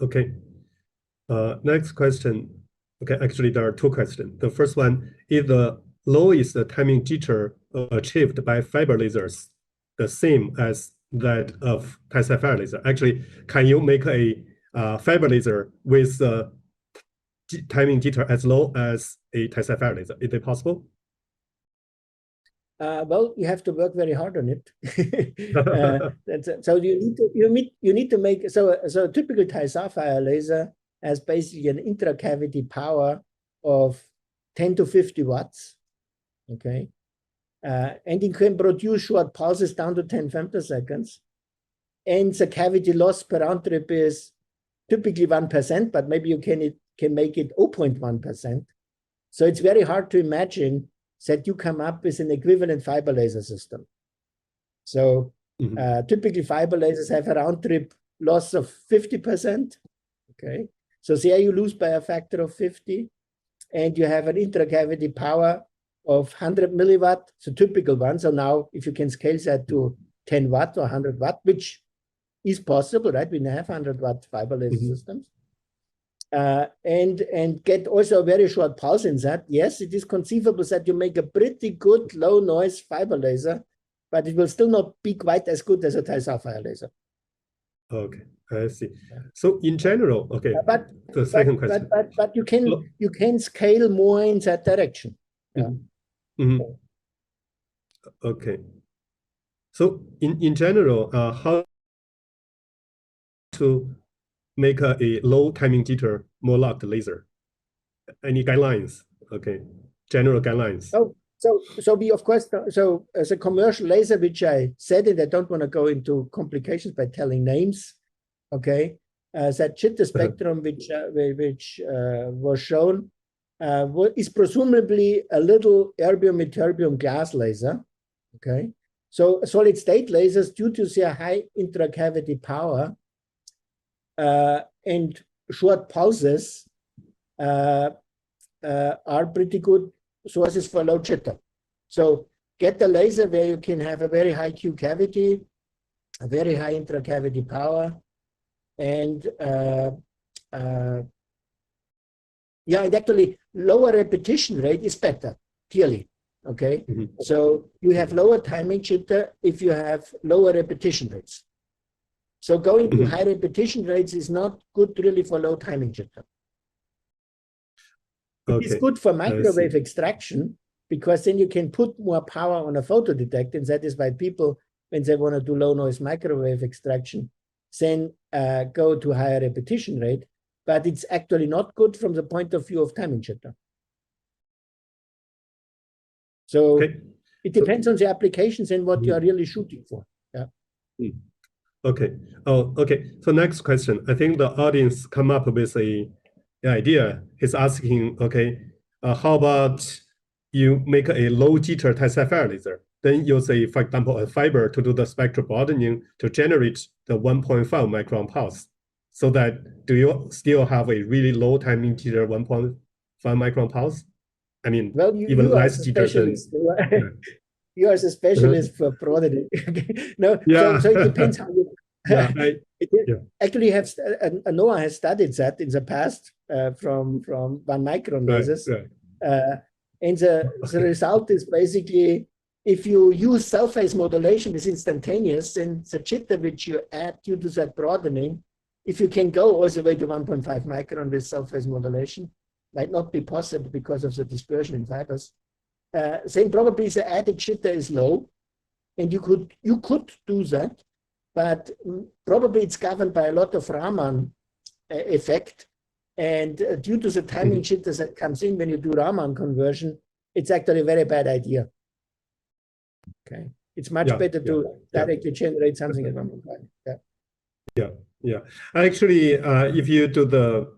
Okay. Next question. Okay, actually there are two questions. The first one is the lowest timing jitter achieved by fiber lasers the same as that of TiSAFA laser? Actually, can you make a fiber laser with timing jitter as low as a TiSAFA laser? Is it possible? Well, you have to work very hard on it. So you need to make so a typical TiSAFA laser has basically an intracavity power of 10 to 50 watts. Okay, and it can produce short pulses down to 10 femtoseconds, and the cavity loss per round trip is typically 1%, but maybe you can make it 0.1%. So it's very hard to imagine that you come up with an equivalent fiber laser system. So typically fiber lasers have a round trip loss of 50%. Okay, so there you lose by a factor of 50, and you have an intracavity power of 100 milliwatt, so typical one. So now if you can scale that to 10 watt or 100 watt, which is possible, right? We have 100 watt fiber laser systems. And get also a very short pulse inside. Yes, it is conceivable that you make a pretty good low noise fiber laser, but it will still not be quite as good as a Ti-Sapphire laser. Okay, I see. So in general, okay, the second question. But you can scale more in that direction. Yeah. Okay. So in general, how to make a low timing jitter more locked laser? Any guidelines? Okay, general guidelines. Oh, so we of course, so as a commercial laser, which I said, and I don't want to go into complications by telling names. Okay, that jitter spectrum which was shown is presumably a little erbium-ytterbium glass laser. Okay, so solid state lasers, due to their high intracavity power and short pulses, are pretty good sources for low jitter. So get a laser where you can have a very high Q cavity, a very high intracavity power, and yeah, and actually lower repetition rate is better, clearly. Okay, so you have lower timing jitter if you have lower repetition rates. So going to high repetition rates is not good really for low timing jitter. Okay. It's good for microwave extraction, because then you can put more power on a photodetector, and that is why people, when they want to do low noise microwave extraction, then go to higher repetition rate. But it's actually not good from the point of view of timing jitter. So it depends on the applications and what you are really shooting for. Yeah. Okay. Oh, okay. So next question. I think the audience come up with an idea. He's asking, okay, how about you make a low jitter Ti-Sapphire laser? Then use a, for example, a fiber to do the spectral broadening to generate the 1.5 micron pulse. So that do you still have a really low timing jitter 1.5 micron pulse? I mean, well, even less jitter than. You are a specialist for broadening. No, so it depends how you. Actually, NOAA has studied that in the past from 1 micron lasers, and the result is basically, if you use cell phase modulation is instantaneous, then the jitter which you add due to that broadening, if you can go all the way to 1.5 micron with cell phase modulation, might not be possible because of the dispersion in fibers. Then probably the added jitter is low, and you could do that, but probably it's governed by a lot of Raman effect, and due to the timing jitter that comes in when you do Raman conversion, it's actually a very bad idea. Okay, it's much better to directly generate something at 1.5. Yeah. Actually, if you do the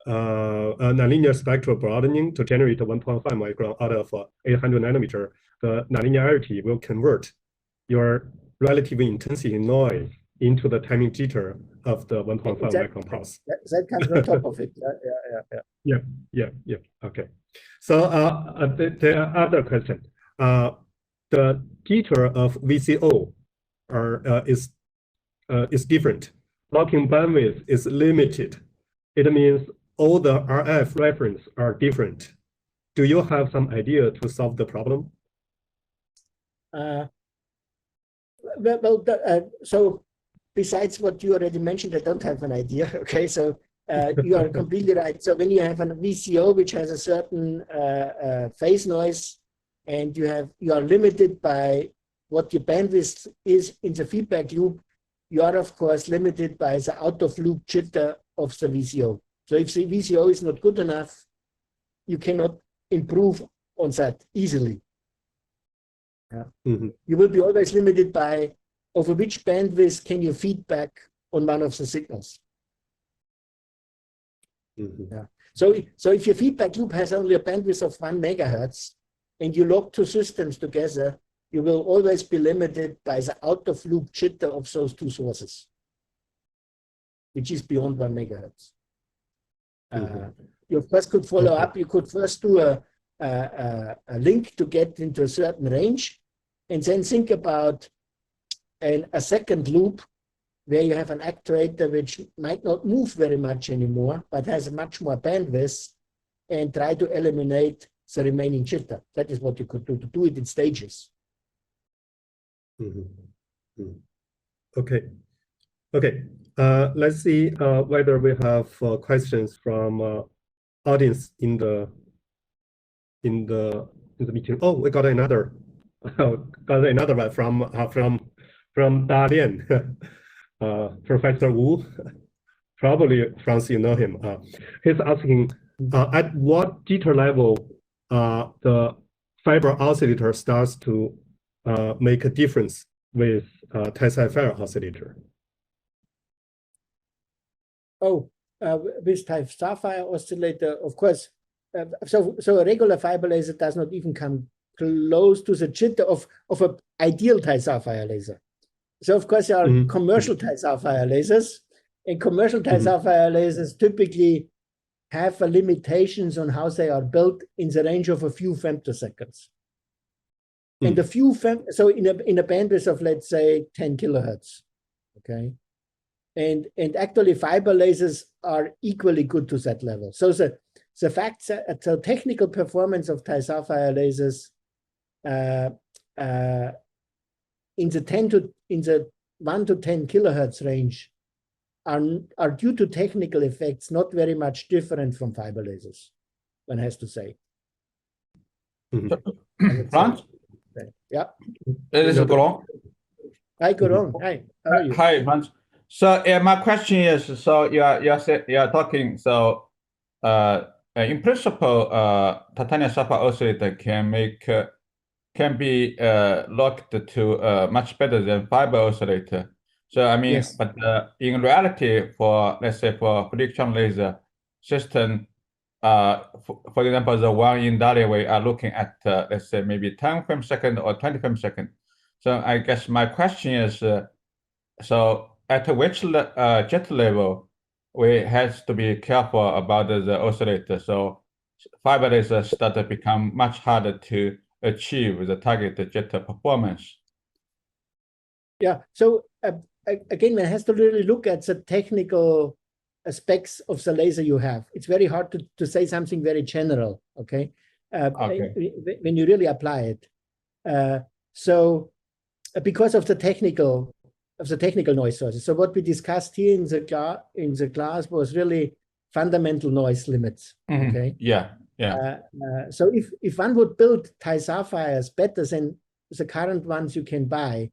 nonlinear spectral broadening to generate a 1.5 micron out of 800 nanometer, the nonlinearity will convert your relative intensity noise into the timing jitter of the 1.5 micron pulse. That comes on top of it. Yeah. Okay. So the other question, the jitter of VCO is different. Locking bandwidth is limited. It means all the RF reference are different. Do you have some idea to solve the problem? So besides what you already mentioned, I don't have an idea. Okay, so you are completely right. So when you have a VCO which has a certain phase noise, and you are limited by what your bandwidth is in the feedback loop, you are of course limited by the out of loop jitter of the VCO. So if the VCO is not good enough, you cannot improve on that easily. You will be always limited by over which bandwidth can you feedback on one of the signals. So if your feedback loop has only a bandwidth of 1 megahertz and you lock two systems together, you will always be limited by the out of loop jitter of those two sources, which is beyond 1 megahertz. You first could follow up. You could first do a link to get into a certain range, and then think about a second loop where you have an actuator which might not move very much anymore, but has much more bandwidth, and try to eliminate the remaining jitter. That is what you could do, to do it in stages. Okay. Okay. Let's see whether we have questions from audience in the meeting. Oh, we got another. Got another one from Dalian, Professor Wu. Probably, Franz, you know him. He's asking, at what jitter level the fiber oscillator starts to make a difference with Tesla oscillator? Oh, with type sapphire oscillator, of course. So a regular fiber laser does not even come close to the jitter of an ideal type sapphire laser. So of course there are commercial type sapphire lasers, and commercial type sapphire lasers typically have limitations on how they are built in the range of a few femtoseconds. And a few so in a bandwidth of, let's say, 10 kilohertz. Okay. And actually fiber lasers are equally good to that level. So the fact that the technical performance of type sapphire lasers in the 1 to 10 kilohertz range are due to technical effects not very much different from fiber lasers, one has to say. Franz? Yeah. This is Gurong. Hi, Gurong. Hi. How are you? Hi, Franz. So my question is, so you're talking, so in principle, titanium sapphire oscillator can be locked to much better than fiber oscillator. So I mean, yes. But in reality, for, let's say, for Free-Electron laser system, for example, the one in Dalian, we are looking at, let's say, maybe 10 femtosecond or 20 femtosecond. So I guess my question is, so at which jet level we have to be careful about the oscillator? So fiber lasers start to become much harder to achieve the target jet performance. Yeah. So again, one has to really look at the technical aspects of the laser you have. It's very hard to say something very general. Okay. When you really apply it. So because of the technical noise sources. So what we discussed here in the class was really fundamental noise limits. Okay. Yeah. So if one would build type sapphires better than the current ones you can buy,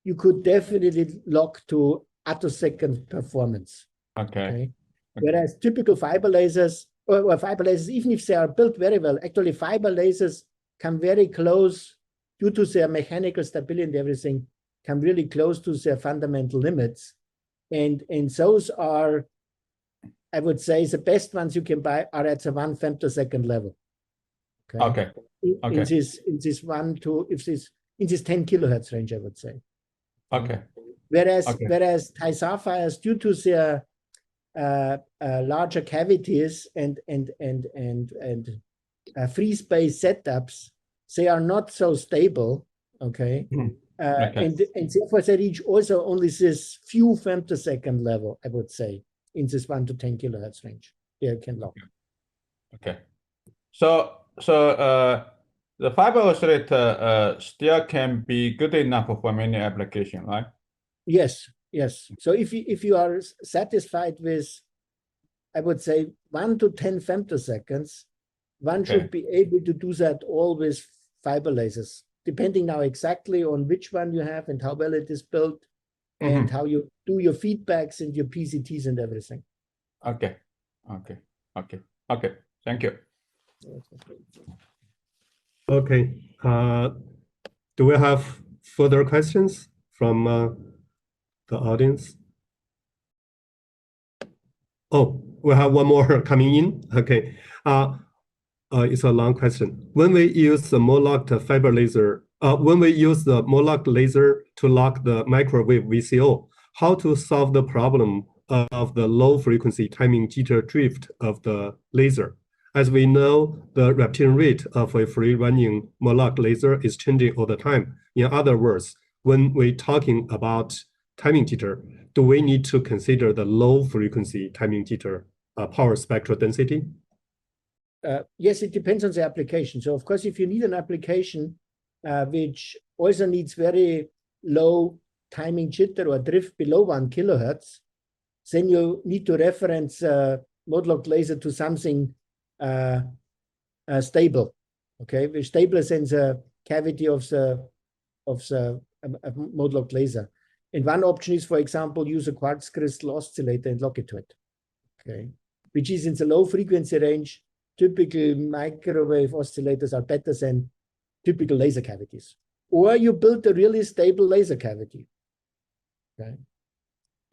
you could definitely lock to attosecond performance. Okay. Whereas typical fiber lasers, or fiber lasers, even if they are built very well, actually fiber lasers come very close, due to their mechanical stability and everything, come really close to their fundamental limits. And those are, I would say, the best ones you can buy are at the 1 femtosecond level. Okay. In this 10 kilohertz range, I would say. Okay. Whereas type sapphires, due to their larger cavities and free space setups, they are not so stable. Okay. And therefore they reach also only this few femtosecond level, I would say, in this 1 to 10 kilohertz range. They can lock. Okay. So the fiber oscillator still can be good enough for many applications, right? Yes. So if you are satisfied with, I would say, 1 to 10 femtoseconds, one should be able to do that all with fiber lasers, depending now exactly on which one you have and how well it is built, and how you do your feedbacks and your PCTs and everything. Okay. Thank you. Okay. Do we have further questions from the audience? Oh, we have one more coming in. Okay. It's a long question. When we use the Moloch fiber laser, when we use the Moloch laser to lock the microwave VCO, how to solve the problem of the low frequency timing jitter drift of the laser? As we know, the repetition rate of a free running Moloch laser is changing all the time. In other words, when we're talking about timing jitter, do we need to consider the low frequency timing jitter power spectral density? Yes, it depends on the application. So of course, if you need an application which also needs very low timing jitter or drift below 1 kilohertz, then you need to reference mode-locked laser to something stable. Okay, which stabilizes in the cavity of the mode-locked laser. And one option is, for example, use a quartz crystal oscillator and lock it to it. Okay, which is in the low frequency range. Typical microwave oscillators are better than typical laser cavities. Or you build a really stable laser cavity, okay,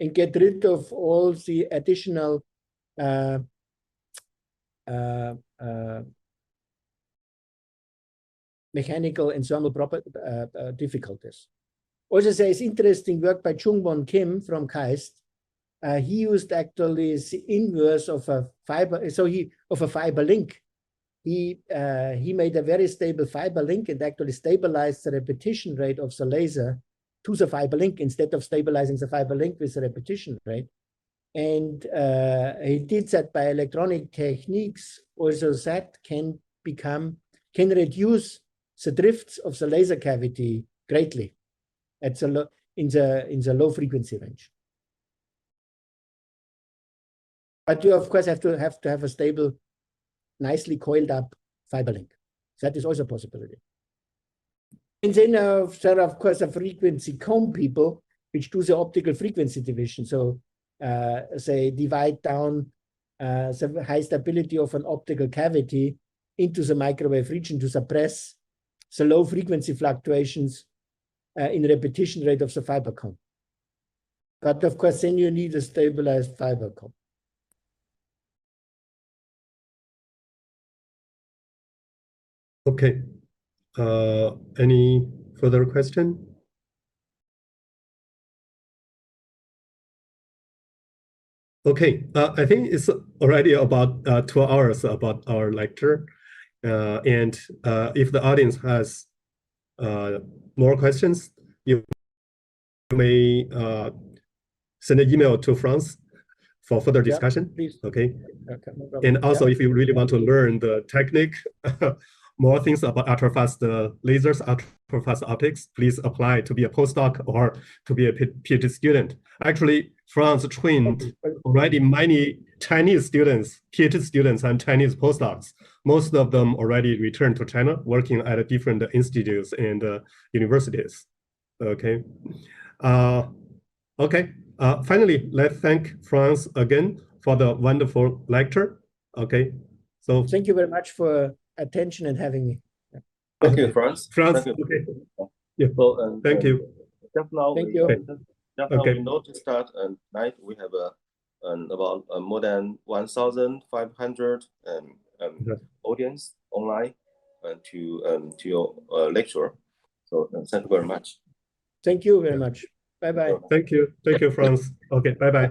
and get rid of all the additional mechanical and thermal difficulties. Also, there is interesting work by Chung-Won Kim from KAIST. He used actually the inverse of a fiber, of a fiber link. He made a very stable fiber link and actually stabilized the repetition rate of the laser to the fiber link instead of stabilizing the fiber link with the repetition rate. And he did that by electronic techniques. Also, that can reduce the drifts of the laser cavity greatly at the in the low frequency range. But you, of course, have to have a stable, nicely coiled up fiber link. That is also a possibility. And then there are, of course, a frequency comb people which do the optical frequency division. So they divide down the high stability of an optical cavity into the microwave region to suppress the low frequency fluctuations in repetition rate of the fiber comb. But of course, then you need a stabilized fiber comb. Okay. Any further question? Okay. I think it's already about 2 hours about our lecture. And if the audience has more questions, you may send an email to Franz for further discussion. Please. Okay. No And also, if you really want to learn the technique, more things about ultrafast lasers, ultrafast optics, please apply to be a postdoc or to be a PhD student. Actually, Franz trained already many Chinese students, PhD students, and Chinese postdocs. Most of them already returned to China, working at different institutes and universities. Okay. Okay. Finally, let's thank Franz again for the wonderful lecture. Okay. So thank you very much for attention and having me. Thank you, Franz. Franz, Thank you. okay. Yeah. So, thank you. Just now, Thank you. Just now we noticed that tonight we have about more than 1,500 audience online to your lecture. So thank you very much. Thank you very much. Bye-bye. Thank you. Thank you, Franz. Okay, bye-bye.